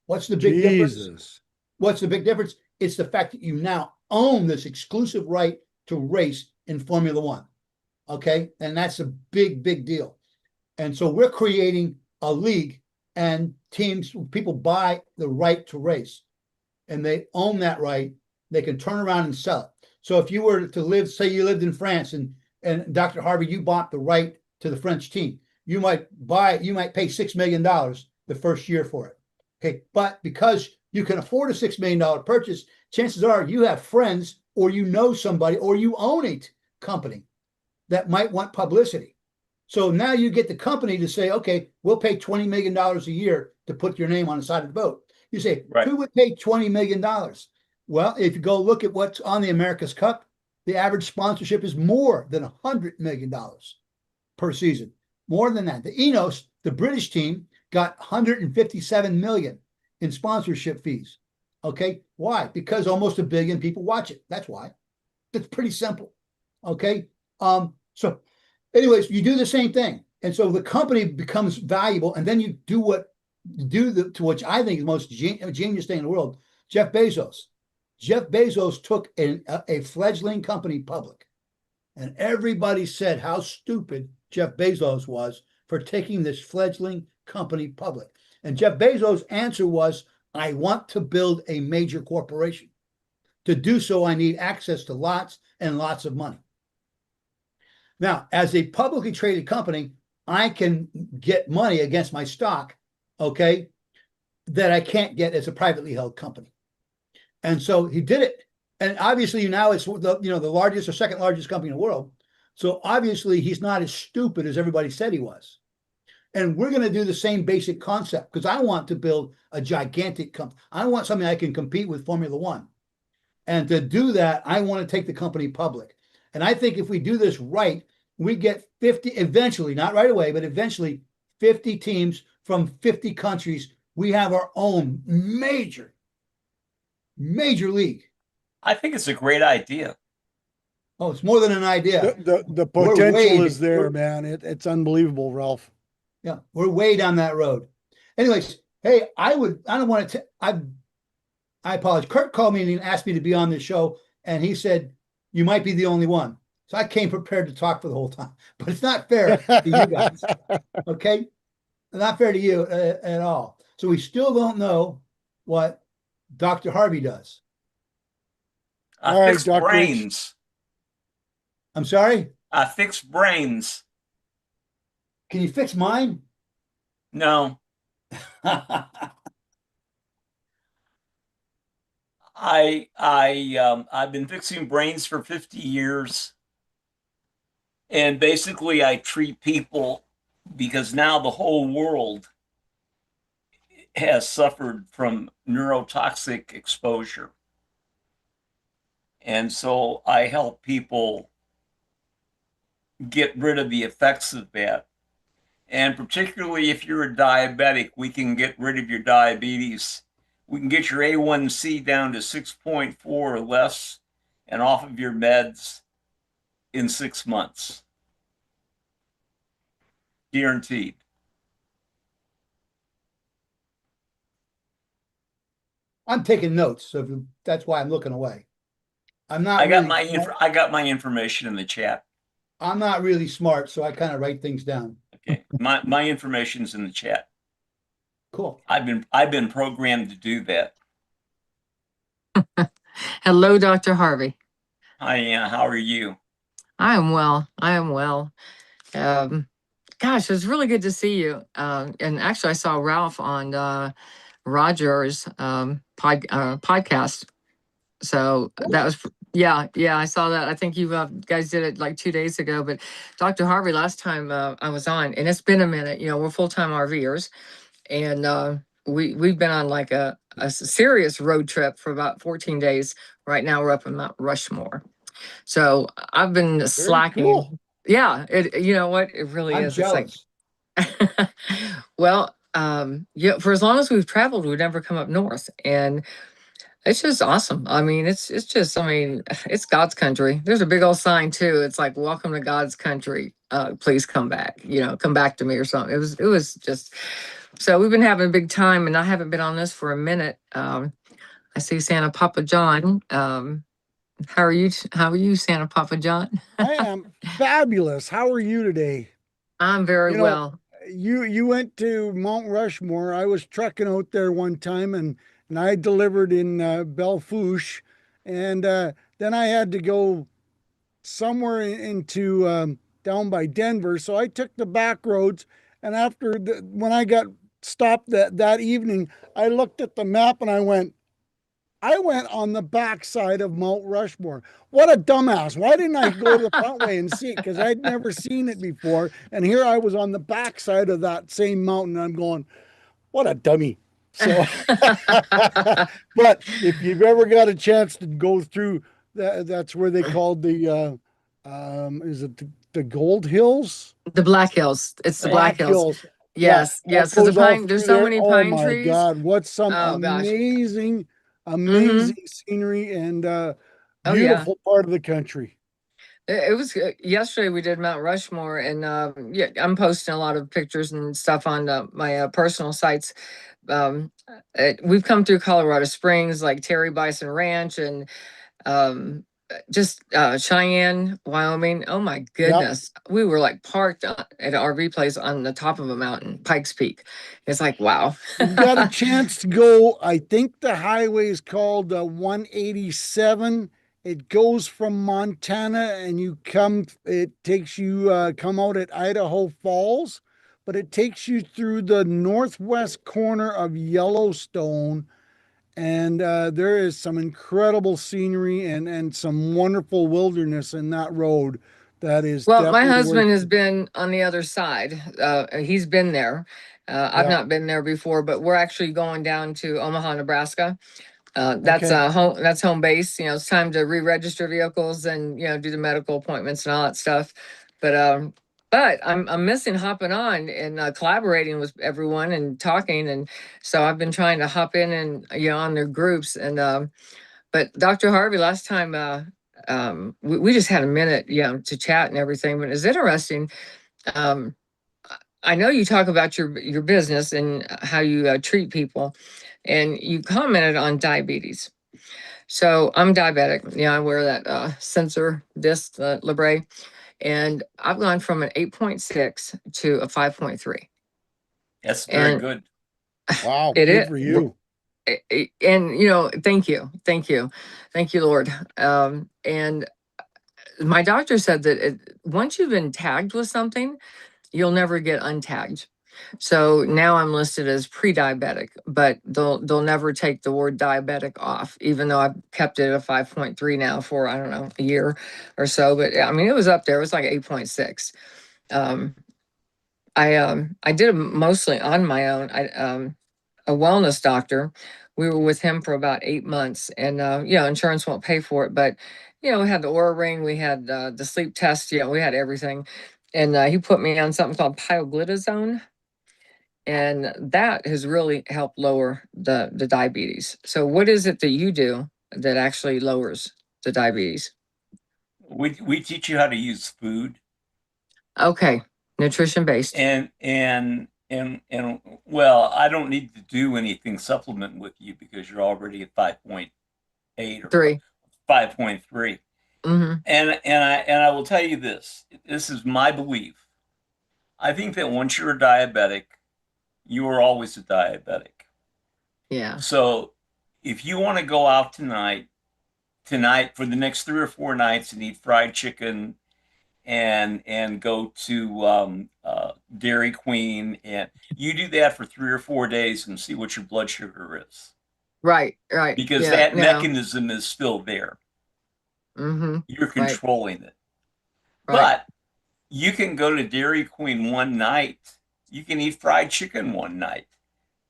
What's the big difference? What's the big difference? It's the fact that you now own this exclusive right to race in Formula One. Okay. And that's a big, big deal. And so we're creating a league and teams, people buy the right to race. and they own that right, they can turn around and sell it. So if you were to live, say you lived in France, and Dr. Harvey, you bought the right to the French team, you might pay $6 million the first year for it. Okay, but because you can afford a $6 million purchase, chances are you have friends, or you know somebody, or you own a company that might want publicity. So now you get the company to say, okay, we'll pay $20 million a year to put your name on the side of the boat. You say, Right. Who would pay $20 million? Well, if you go look at what's on the America's Cup, the average sponsorship is more than $100 million per season. More than that. The Enos, the British team, got 157 million in sponsorship fees. Okay, why? Because almost 1 billion people watch it. That's why. It's pretty simple. Okay, so anyways, you do the same thing, and so the company becomes valuable, and then you do to which I think is the most genius thing in the world. Jeff Bezos took a fledgling company public, and everybody said how stupid Jeff Bezos was for taking this fledgling company public. And Jeff Bezos' answer was, I want to build a major corporation. To do so, I need access to lots and lots of money. Now, as a publicly traded company, I can get money against my stock, okay, that I can't get as a privately held company. And so he did it. And obviously now it's the largest or second largest company in the world. So obviously he's not as stupid as everybody said he was. And we're going to do the same basic concept, because I want to build a gigantic company. I want something I can compete with Formula One. And to do that, I want to take the company public. And I think if we do this right, we get 50, eventually, not right away, but eventually 50 teams from 50 countries. We have our own major league. I think it's a great idea. Oh, it's more than an idea. The potential is there, man. It's unbelievable, Ralph. Yeah, we're way down that road. Anyways, hey, I apologize. Kurt called me and asked me to be on the show, and he said, you might be the only one. So I came prepared to talk for the whole time, but it's not fair to you guys. Okay? Not fair to you at all. So we still don't know what Dr. Harvey does. I All right, fix Dr. H. brains. I'm sorry? I fix brains. Can you fix mine? No, I've been fixing brains for 50 years. And basically I treat people, because now the whole world has suffered from neurotoxic exposure. And so I help people get rid of the effects of that. And particularly if you're a diabetic, we can get rid of your diabetes. We can get your A1C down to 6.4 or less and off of your meds in 6 months. Guaranteed. I'm taking notes, so that's why I'm looking away. I'm not. I got my information in the chat. I'm not really smart, so I kind of write things down. Okay, my information's in the chat. Cool. I've been programmed to do that. Hello, Dr. Harvey. Hi, Anna. How are you? I am well. I am well. Gosh, it's really good to see you. And actually, I saw Ralph on Roger's podcast. So that was, yeah, I saw that. I think you guys did it like 2 days ago. But Dr. Harvey, last time I was on, and it's been a minute, we're full-time RVers. And we've been on like a serious road trip for about 14 days. Right now, we're up in Mount Rushmore. So I've been slacking. Cool. Yeah, you know what? It really I'm is. jealous. It's like, well, yeah, for as long as we've traveled, we've never come up north. And it's just awesome. I mean, it's God's country. There's a big old sign too. It's like, welcome to God's country. Please come back, come back to me or something. It was just, so we've been having a big time, and I haven't been on this for a minute. I see Santa Papa John. How are you? How are you, Santa Papa John? I am fabulous. How are you today? I'm very well. You went to Mount Rushmore. I was trekking out there one time, and and I delivered in Belle Fourche, and then I had to go somewhere into down by Denver. So I took the back roads, and when I got stopped that evening, I looked at the map and I went on the backside of Mount Rushmore. What a dumbass. Why didn't I go to the front way and see it? Because I'd never seen it before. And here I was on the backside of that same mountain. I'm going, what a dummy. So, but if you've ever got a chance to go through that's where they called is it the Gold Hills? The Black Hills. It's the Black Hills. Yeah, Yes, that yes. Because the goes all pine, through there's so there. many Oh pine my trees. God, what some Oh gosh. amazing, Mm-hmm. amazing scenery and Oh yeah. beautiful part of the country. It was yesterday we did Mount Rushmore, and yeah, I'm posting a lot of pictures and stuff on my personal sites. We've come through Colorado Springs, like Terry Bison Ranch, and just Cheyenne, Wyoming. Oh my Yep. goodness, we were like parked at an RV place on the top of a mountain, Pikes Peak. It's like wow. You've got a chance to go. I think the highway is called 187. It goes from Montana and it takes you come out at Idaho Falls, but it takes you through the northwest corner of Yellowstone. And there is some incredible scenery and some wonderful wilderness in that road. That is Well, my definitely husband worth has been on the other side. He's been there. I've Yeah. not been there before, but we're actually going down to Omaha, Nebraska. That's Okay. home. That's home base. You know, it's time to re-register vehicles and do the medical appointments and all that stuff. But I'm missing hopping on and collaborating with everyone and talking, and so I've been trying to hop in and on their groups and but Dr. Harvey, last time we just had a minute to chat and everything, but it's interesting. Um, I know you talk about your business and how you treat people, and you commented on diabetes. So I'm diabetic. I wear that sensor disc, Libre, and I've gone from an 8.6 to a 5.3. That's very And good. Wow. it Good is. for you. And thank you, Lord. And my doctor said that once you've been tagged with something, you'll never get untagged. So now I'm listed as pre-diabetic, but they'll never take the word diabetic off, even though I've kept it at 5.3 now for, I don't know, a year or so. But I mean, it was up there. It was like 8.6. I did it mostly on my own. A wellness doctor. We were with him for about 8 months, and insurance won't pay for it, but we had the Aura ring, we had the sleep test, we had everything, and he put me on something called pioglitazone, and that has really helped lower the diabetes. So, what is it that you do that actually lowers the diabetes? We teach you how to use food Okay, nutrition based. and well, I don't need to do anything supplement with you because you're already at 5.8 or 3. 5.3. Mm-hmm. And I will tell you this. This is my belief. I think that once you're a diabetic, you are always a diabetic. Yeah. So if you want to go out tonight for the next 3 or 4 nights and eat fried chicken and go to Dairy Queen, and you do that for 3 or 4 days and see what your blood sugar is. Right. Because Yeah, that no. mechanism is still there. Mm-hmm. You're controlling it. Right. But you can go to Dairy Queen one night. You can eat fried chicken one night.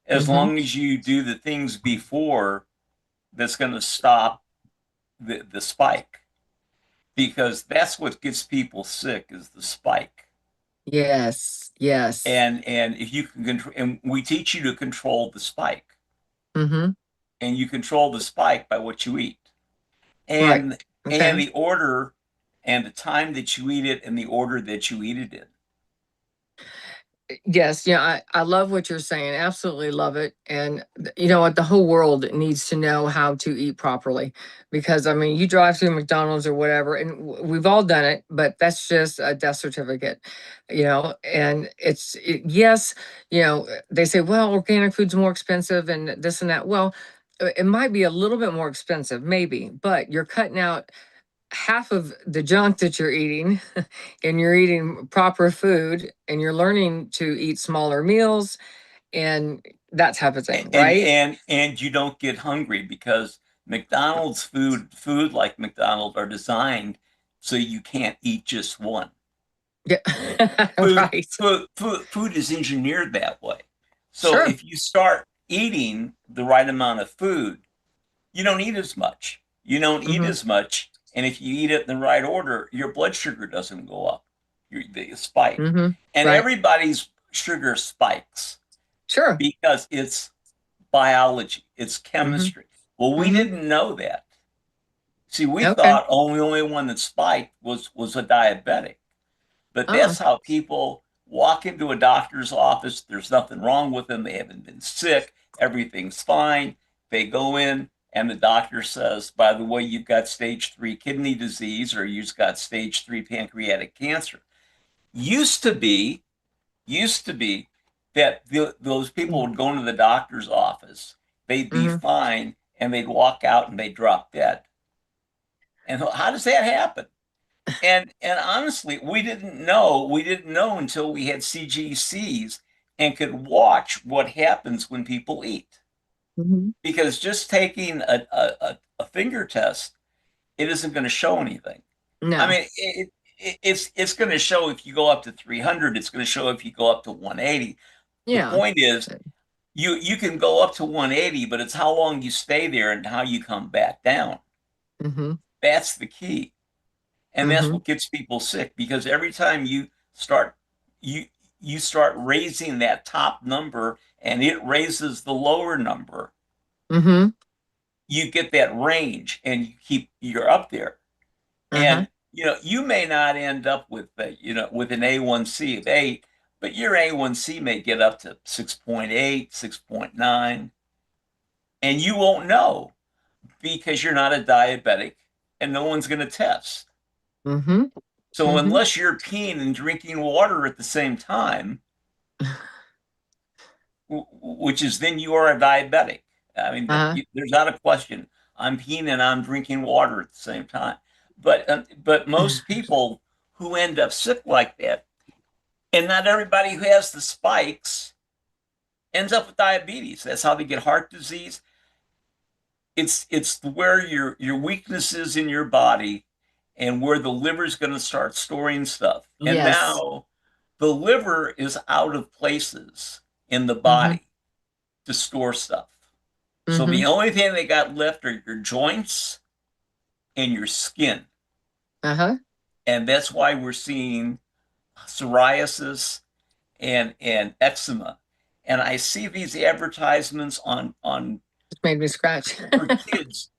As long as you do the things before that's going to stop the spike. Because that's what gets people sick is the spike. Yes. And if you can control, and we teach you to control the spike. Mm-hmm. And you control the spike by what you eat. Right. Okay. And the order and the time that you eat it and the order that you eat it in. Yes, I love what you're saying. Absolutely love it. And you know what? The whole world needs to know how to eat properly because I mean, you drive through McDonald's or whatever, and we've all done it, but that's just a death certificate, and yes, they say, well, organic food's more expensive and this and that. Well, it might be a little bit more expensive, maybe, but you're cutting out half of the junk that you're eating and you're eating proper food and you're learning to eat smaller meals and that type of thing, right? And you don't get hungry because McDonald's food like McDonald's are designed so you can't eat just one. Yeah. Right. Food is engineered that way. So Sure. if you start eating the right amount of food, you don't eat as much. You don't eat as much. And if you eat it in the right order, your blood sugar doesn't go up. They spike. And Right. everybody's sugar spikes Sure. because it's biology, it's chemistry. Well, we didn't know that. See, we thought only one that spiked was a diabetic. But that's how people walk into a doctor's office. There's nothing wrong with them. They haven't been sick. Everything's fine. They go in and the doctor says, by the way, you've got stage 3 kidney disease or you've got stage 3 pancreatic cancer. Used to be that those people would go into the doctor's office, they'd be fine, and they'd walk out and they'd drop dead. And how does that happen? And honestly, we didn't know until we had CGCs and could watch what happens when people eat. Because just taking a finger test, it isn't going to show anything. No. I mean, it's going to show if you go up to 300, it's going to show if you go up to 180. Yeah. The point is, you can go up to 180, but it's how long you stay there and how you come back down. That's the key. And that's what gets people sick, because every time you start raising that top number and it raises the lower number, you get that range and you're up there. And you may not end up with with an A1C of 8, but your A1C may get up to 6.8, 6.9, and you won't know because you're not a diabetic and no one's going to test. So unless you're peeing and drinking water at the same time, which is then you are a diabetic. I mean, there's not a question. I'm peeing and I'm drinking water at the same time. But most people who end up sick like that, and not everybody who has the spikes ends up with diabetes. That's how they get heart disease. It's where your weakness is in your body and where the liver is going to start storing stuff. And now the liver is out of places in the body to store stuff. So the only thing they got left are your joints and your skin. And that's why we're seeing psoriasis and eczema. And I see these advertisements on it made me scratch. for kids.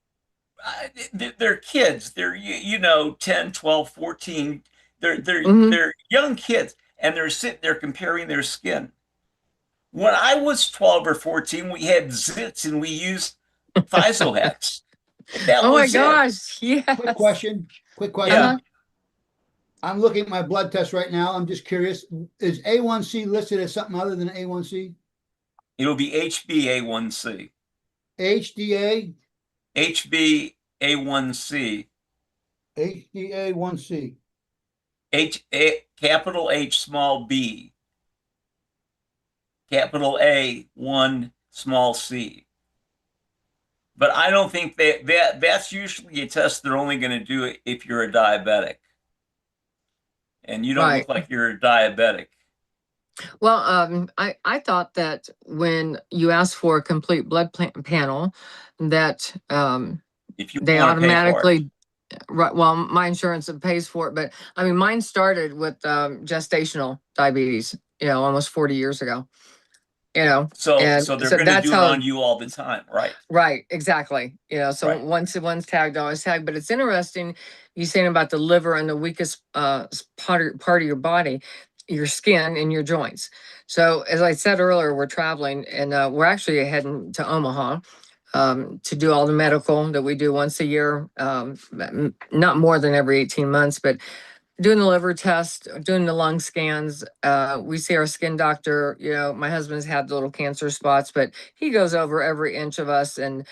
They're kids. They're 10, 12, 14. They're young kids, and they're sitting there comparing their skin. When I was 12 or 14, we had zits and we used Thisohex. Oh my gosh! Yes. Quick question. Yeah. I'm looking at my blood test right now. I'm just curious. Is A1C listed as something other than A1C? It'll be HbA1c. HDA? HbA1c. HDA1C. Capital H, small b. Capital A, 1, small c. But I don't think that's usually a test they're only going to do it if you're a diabetic. And you don't look like you're a diabetic. Well, I thought that when you ask for a complete blood panel, that if you they automatically, right? Well, my insurance pays for it, but I mean, mine started with gestational diabetes, almost 40 years ago. So they're going to do it on you all the time, right? Right, exactly. So once one's tagged, always tagged. But it's interesting you saying about the liver and the weakest part of your body, your skin and your joints. So as I said earlier, we're traveling and we're actually heading to Omaha to do all the medical that we do once a year, not more than every 18 months, but doing the liver test, doing the lung scans. We see our skin doctor. You know, my husband's had little cancer spots, but he goes over every inch of us, and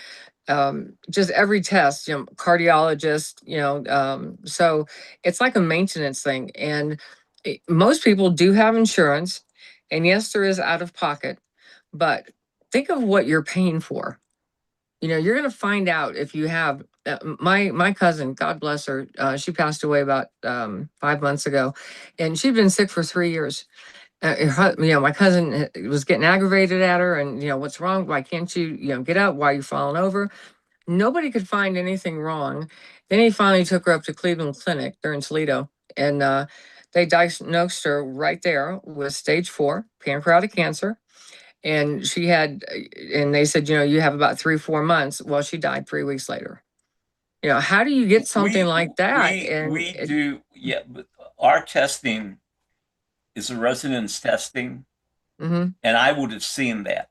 just every test, you know, cardiologist, you know, so it's like a maintenance thing. And most people do have insurance, and yes, there is out of pocket, but think of what you're paying for. You know, you're going to find out if you have. My cousin, God bless her, she passed away about 5 months ago, and she'd been sick for 3 years. You know, my cousin was getting aggravated at her, and you know, what's wrong? Why can't you, you know, get up? Why are you falling over? Nobody could find anything wrong. Then he finally took her up to Cleveland Clinic. They're in Toledo, and they diagnosed her right there with stage 4 pancreatic cancer. And she had, and they said, you know, you have about 3-4 months. Well, she died 3 weeks later. You know, how do you get something like that? We do, yeah, but our testing is a residence testing, Mhm. and I would have seen that.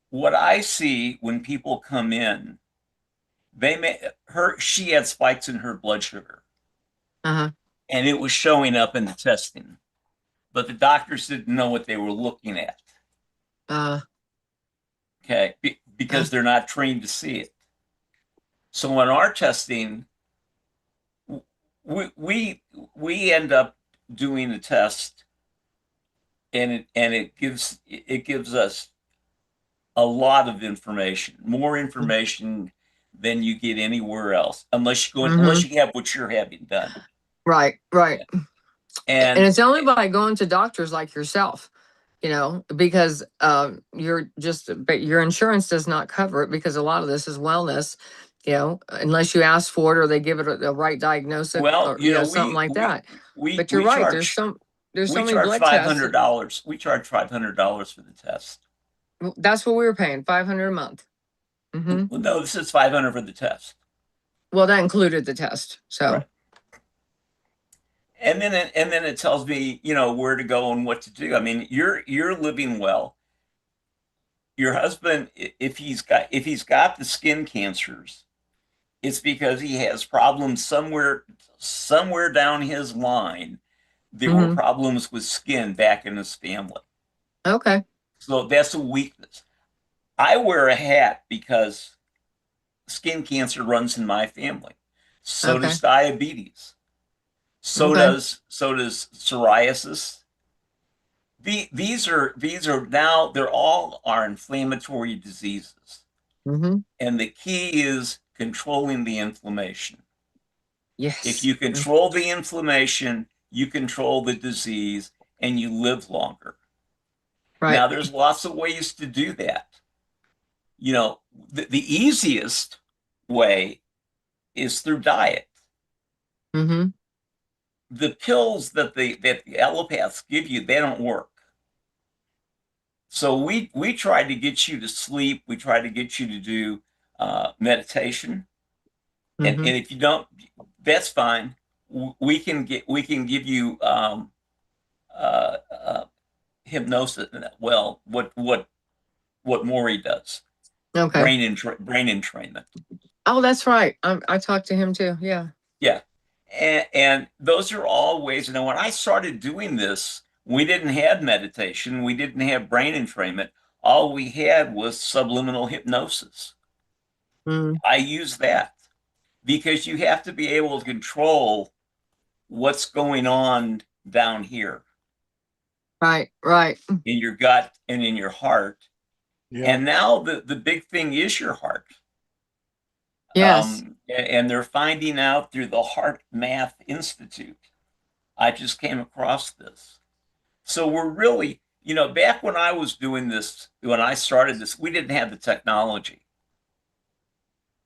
What I see when people come in, she had spikes in her blood sugar, Uh-huh. and it was showing up in the testing, but the doctors didn't know what they were looking at. Uh, Okay, because they're not trained to see it. So in our testing, we end up doing a test, and it gives us a lot of information, more information than you get anywhere else, unless you have what you're having done. right, right. And And it's only by going to doctors like yourself, you know, because but your insurance does not cover it, because a lot of this is wellness, you know, unless you ask for it or they give it a right diagnosis, well, or you know, something like that. But you're we right. charge There's so we many charge blood tests. $500. We charge $500 for the test. That's what we were paying, $500 a month. Well, no, this is $500 for the test. Well, that included the test. So. Right. And then it tells me, you know, where to go and what to do. I mean, you're living well. Your husband, if he's got the skin cancers, it's because he has problems somewhere down his line. There were problems with skin back in his family. Okay. So that's a weakness. I wear a hat because skin cancer runs in my family. So Okay. does diabetes. So Okay. does psoriasis. These are now, they're all are inflammatory diseases. And the key is controlling the inflammation. Yes. If you control the inflammation, you control the disease, and you live longer. Right. Now, there's lots of ways to do that. You know, the easiest way is through diet. The pills that the allopaths give you, they don't work. So we try to get you to sleep. We try to get you to do meditation, and if you don't, that's fine. We can give you hypnosis. Well, what Maury does. Okay. Brain entrainment. Oh, that's right. I talked to him too. Yeah. Yeah. And those are all ways. And when I started doing this, we didn't have meditation. We didn't have brain entrainment. All we had was subliminal hypnosis. I use that because you have to be able to control what's going on down here. Right, right. In your gut and in your heart. Yeah. And now the big thing is your heart. Yes. And they're finding out through the Heart Math Institute. I just came across this. So we're really, you know, back when I was doing this, when I started this, we didn't have the technology.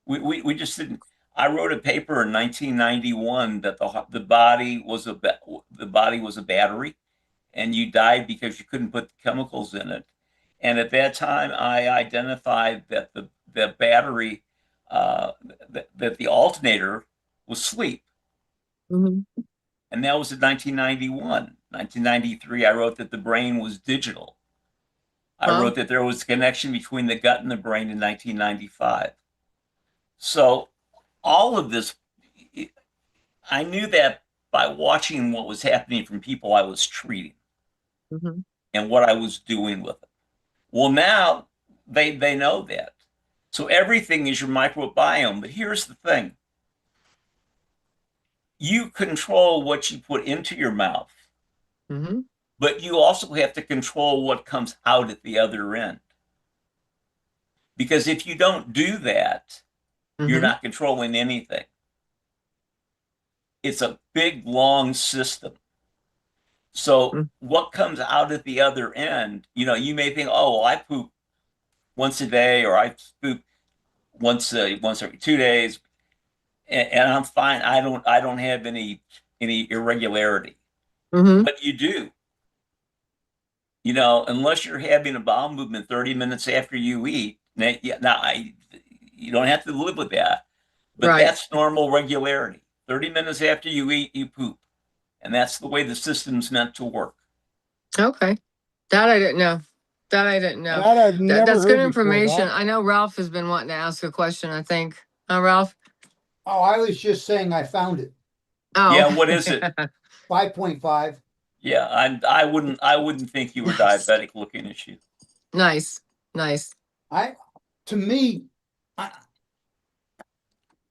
We just didn't. I wrote a paper in 1991 that the body was a battery, and you died because you couldn't put the chemicals in it. And at that time, I identified that the battery, that the alternator was sleep. And that was in 1991. 1993, I wrote that the brain was digital. I wrote that there was a connection between the gut and the brain in 1995. So all of this, I knew that by watching what was happening from people I was treating Mm-hmm. and what I was doing with it. Well, now they know that. So everything is your microbiome. But here's the thing. You control what you put into your mouth, Mm-hmm. but you also have to control what comes out at the other end. Because if you don't do that, you're Mm-hmm. not controlling anything. It's a big, long system. So what comes out at the other end, you may think, oh, well, I poop once a day, or I poop once every 2 days, and I'm fine. I don't have any irregularity. Mm-hmm. But you do. Unless you're having a bowel movement 30 minutes after you eat. You don't have to live with that, but Right. that's normal regularity. 30 minutes after you eat, you poop. And that's the way the system's meant to work. Okay. That I didn't know. That I didn't know. That I've never That's good heard before. information. That- I know Ralph has been wanting to ask a question, I think. Ralph? Oh, I was just saying I found it. Oh. Yeah, what is it? 5.5. Yeah, I wouldn't think you were diabetic looking at you. Nice. Nice. To me,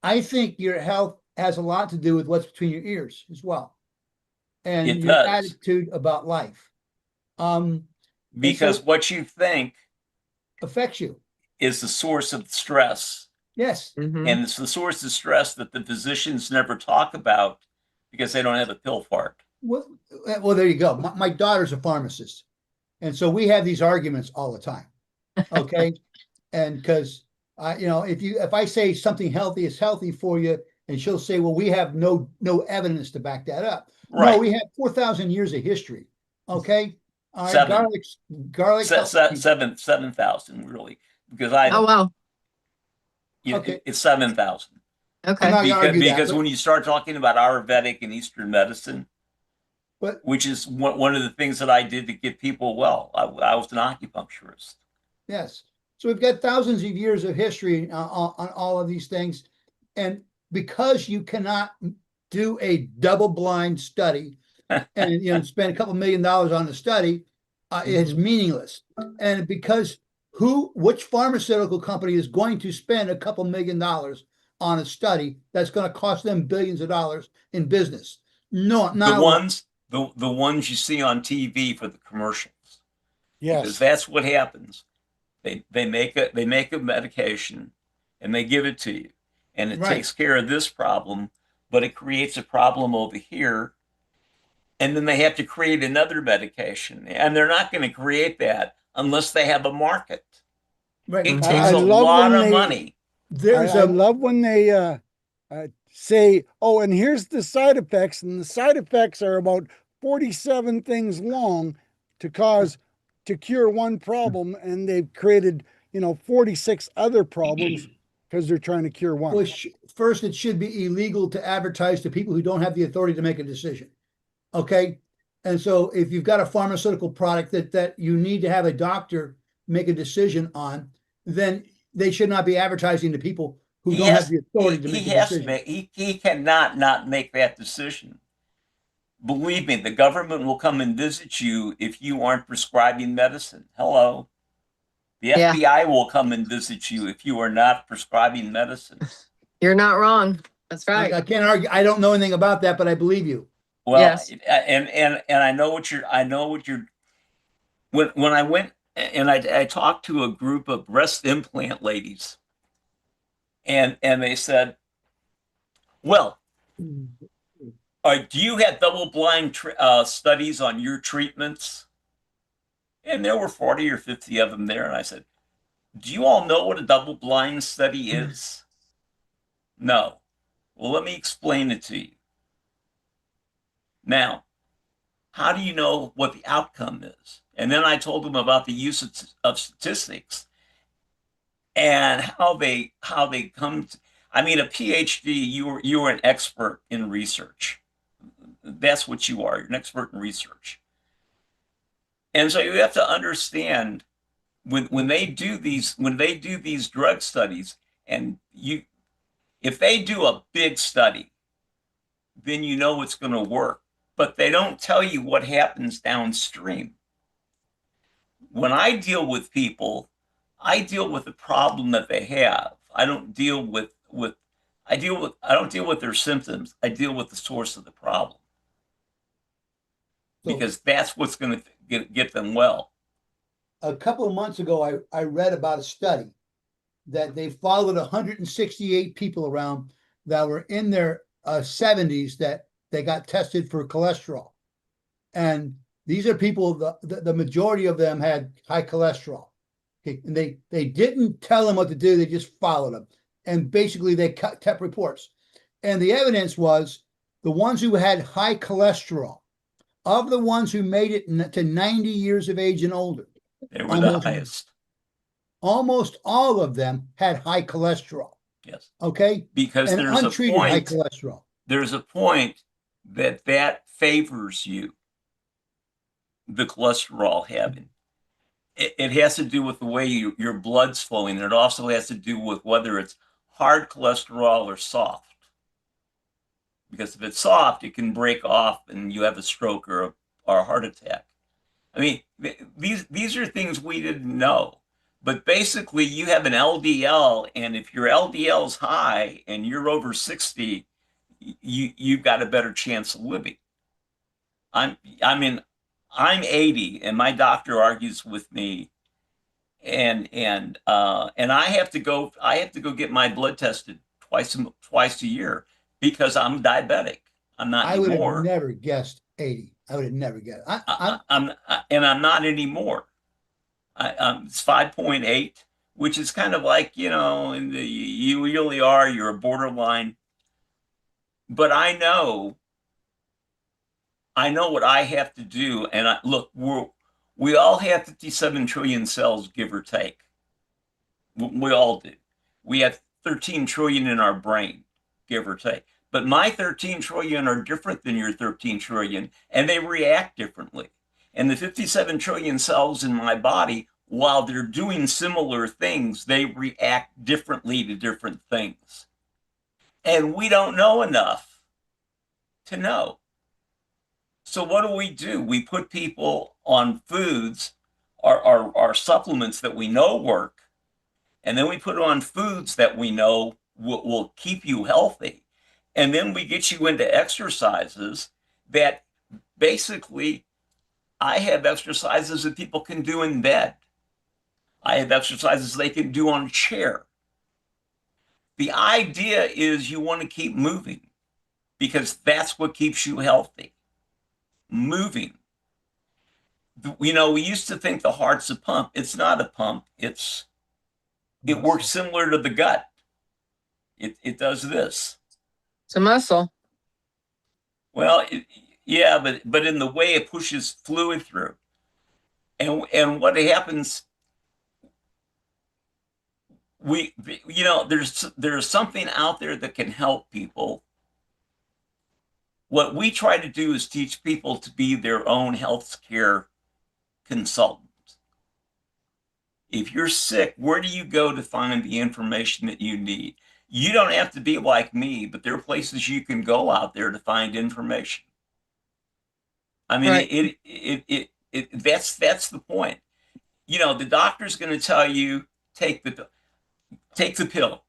I think your health has a lot to do with what's between your ears as well, and It your does. attitude about life. Because so what you think affects you. is the source of stress. Yes. Mm-hmm. And it's the source of stress that the physicians never talk about because they don't have a pill for it. Well, there you go. My daughter's a pharmacist, and so we have these arguments all the time. Okay, and because if I say something healthy is healthy for you, and she'll say, well, we have no evidence to back that up. Right. No, we have 4,000 years of history. Okay, all right, Seven. garlic. 7,000 really, because Oh, wow. Okay. It's 7,000. Okay. I'm not gonna argue that, Because but- when you start talking about Ayurvedic and Eastern medicine, But which is one of the things that I did to get people well, I was an acupuncturist. yes, so we've got thousands of years of history on all of these things, and because you cannot do a double-blind study and spend a couple $1 million on the study, it's meaningless. And because which pharmaceutical company is going to spend a couple $1 million on a study that's going to cost them billions of dollars in business? No, not the ones you see on TV for the commercials. Yes. Because that's what happens. They make a medication and they give it to you, and it Right. takes care of this problem, but it creates a problem over here. And then they have to create another medication, and they're not going to create that unless they have a market. right. It Mhm. takes I a love lot when of they- money. There's I love when they say, oh, and here's the side effects, and the side effects are about 47 things long to cure one problem, and they've created 46 other problems because they're trying to cure one. Well, first, it should be illegal to advertise to people who don't have the authority to make a decision. Okay, and so if you've got a pharmaceutical product that you need to have a doctor make a decision on, then they should not be advertising to people who don't have the authority to make a decision. He cannot not make that decision. Believe me, the government will come and visit you if you aren't prescribing medicine. Hello. The Yeah. FBI will come and visit you if you are not prescribing medicine. You're not wrong. That's right. I can't argue. I don't know anything about that, but I believe you. Well, Yes. and I know what you're when I went and I talked to a group of breast implant ladies, and they said, well, do you have double-blind studies on your treatments? And there were 40 or 50 of them there. And I said, do you all know what a double-blind study is? No. Well, let me explain it to you. Now, how do you know what the outcome is? And then I told them about the use of statistics and how they come to, I mean, a PhD, you are an expert in research. That's what you are. You're an expert in research. And so you have to understand when they do these drug studies, and if they do a big study, then you know it's going to work. But they don't tell you what happens downstream. When I deal with people, I deal with the problem that they have. I don't deal with I don't deal with their symptoms. I deal with the source of the problem. So Because that's what's going to get them well. a couple of months ago, I read about a study that they followed 168 people around that were in their 70s that they got tested for cholesterol. And these are people, the majority of them had high cholesterol. Okay, and they didn't tell them what to do, they just followed them. And basically they kept reports. And the evidence was the ones who had high cholesterol, of the ones who made it to 90 years of age and older, They were the highest. Almost all of them had high cholesterol. Yes. Okay. Because and there's untreated a point, high cholesterol. There's a point that favors you, the cholesterol having. It has to do with the way your blood's flowing. And it also has to do with whether it's hard cholesterol or soft. Because if it's soft, it can break off and you have a stroke or a heart attack. I mean, these are things we didn't know. But basically, you have an LDL, and if your LDL is high and you're over 60, you've got a better chance of living. I'm 80, and my doctor argues with me, and I have to go get my blood tested twice a year because I'm diabetic. I'm not I would anymore. have never guessed 80. I would have never guessed. I'm not anymore. It's 5.8, which is kind of like, you really are, you're a borderline. But I know what I have to do. And look, we all have 57 trillion cells, give or take. We all do. We have 13 trillion in our brain, give or take. But my 13 trillion are different than your 13 trillion, and they react differently. And the 57 trillion cells in my body, while they're doing similar things, they react differently to different things. And we don't know enough to know. So what do? We put people on foods, our supplements that we know work, and then we put on foods that we know will keep you healthy. And then we get you into exercises that basically, I have exercises that people can do in bed. I have exercises they can do on a chair. The idea is you want to keep moving because that's what keeps you healthy. Moving. We used to think the heart's a pump. It's not a pump. It works similar to the gut. It does this. It's a muscle. Well, yeah, but in the way it pushes fluid through. And what happens, there's something out there that can help people. What we try to do is teach people to be their own health care consultants. If you're sick, where do you go to find the information that you need? You don't have to be like me, but there are places you can go out there to find information. I mean, right. That's the point. The doctor's going to tell you take the pill,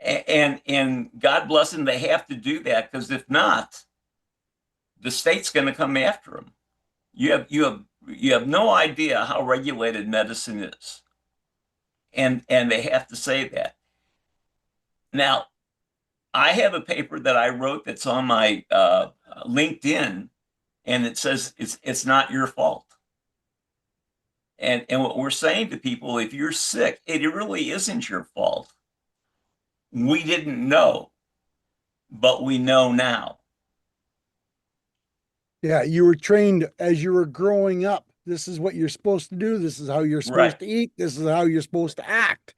and God bless them, they have to do that, because if not, the state's going to come after them. You have no idea how regulated medicine is, and they have to say that. Now, I have a paper that I wrote that's on my LinkedIn, and it says it's not your fault. And what we're saying to people, if you're sick, it really isn't your fault. We didn't know, but we know now. Yeah, you were trained as you were growing up. This is what you're supposed to do. This is how you're supposed to eat. This is how you're supposed to act.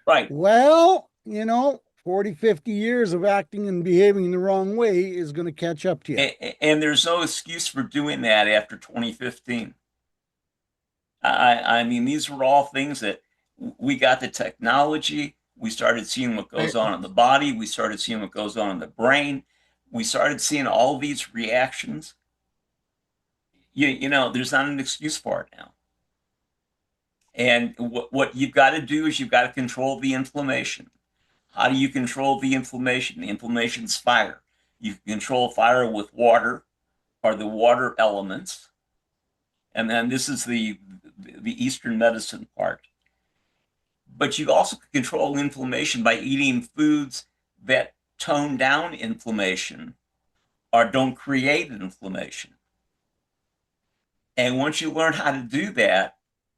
Right. Well, 40, 50 years of acting and behaving the wrong way is going to catch up to you. And there's no excuse for doing that after 2015. I mean, these were all things that we got the technology. We started seeing what goes on in the body. We started seeing what goes on in the brain. we started seeing all these reactions, you know, there's not an excuse for it now. And what you've got to do is you've got to control the inflammation. How do you control the inflammation? The inflammation's fire. You can control fire with water or the water elements. And then this is the Eastern medicine part. But you also can control inflammation by eating foods that tone down inflammation or don't create inflammation. And once you learn how to do that,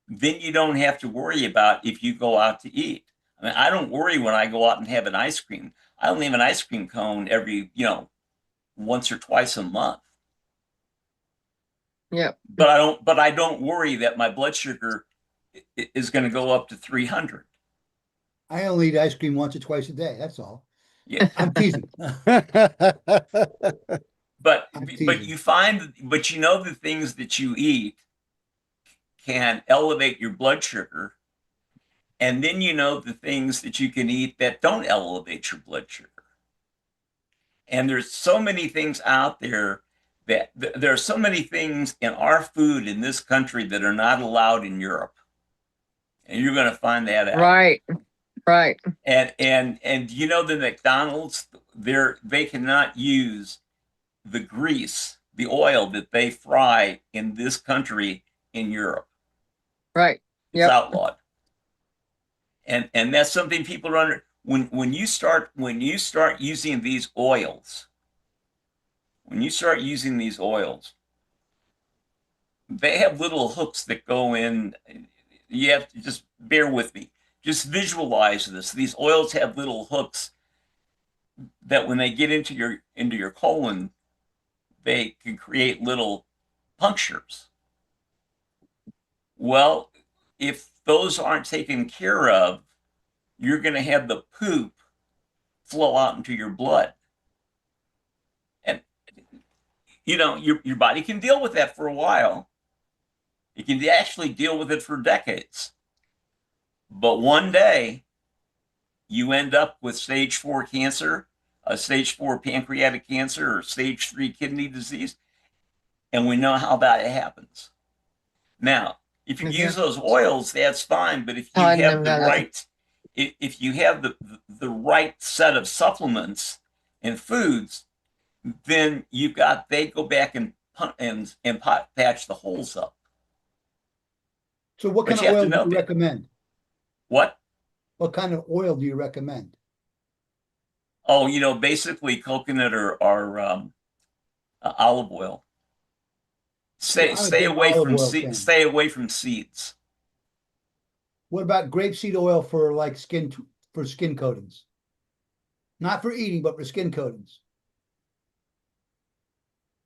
then you don't have to worry about if you go out to eat. I mean, I don't worry when I go out and have an ice cream. I only have an ice cream cone every, you know, once or twice a month. Yeah. But I don't worry that my blood sugar is going to go up to 300. I only eat ice cream once or twice a day. That's all. Yeah. I'm teasing. But I'm but teasing. you find, but you know, the things that you eat can elevate your blood sugar. And then you know the things that you can eat that don't elevate your blood sugar. And there's so many things out there that there are so many things in our food in this country that are not allowed in Europe. And you're going to find that out. Right. Right. And you know, the McDonald's, they cannot use the grease, the oil that they fry in this country in Europe. Right. It's Yep. outlawed. And that's something people are under. When you start using these oils, they have little hooks that go in. You have to just bear with me. Just visualize this. These oils have little hooks that when they get into your colon, they can create little punctures. Well, if those aren't taken care of, you're going to have the poop flow out into your blood. And, you know, your body can deal with that for a while. It can actually deal with it for decades. But one day, you end up with stage 4 cancer, stage 4 pancreatic cancer, or stage 3 kidney disease. And we know how that happens. Now, if you use those oils, that's fine. But if you have the right, if you have the right set of supplements and foods, then they go back and patch the holes up. So what But kind you of have oil to do know you that. recommend? What? What kind of oil do you recommend? Oh, you know, basically coconut or olive oil. So I'm a Stay big away olive from oil fan. stay away from seeds. What about grapeseed oil for like skin coatings? Not for eating, but for skin coatings.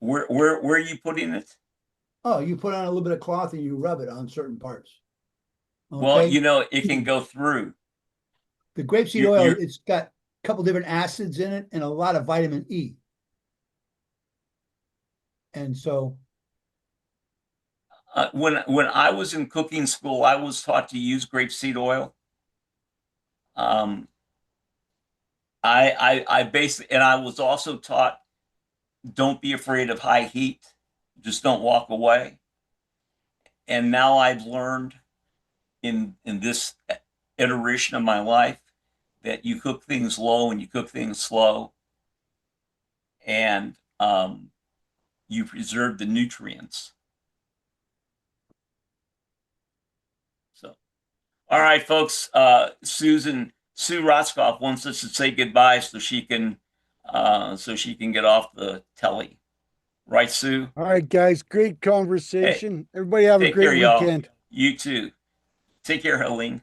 Where are you putting it? Oh, you put on a little bit of cloth and you rub it on certain parts. Okay? Well, you know, it can go through. The grapeseed oil, it's got a couple different acids in it and a lot of vitamin E. And so when I was in cooking school, I was taught to use grapeseed oil. I basically, and I was also taught, don't be afraid of high heat. Just don't walk away. And now I've learned in this iteration of my life that you cook things low and you cook things slow, and you preserve the nutrients. So, all right, folks. Sue Rotzkoff wants us to say goodbye so she can get off the telly. Right, Sue? All right, guys. Great conversation. Everybody have a Take care, great y'all. weekend. You too. Take care, Helene.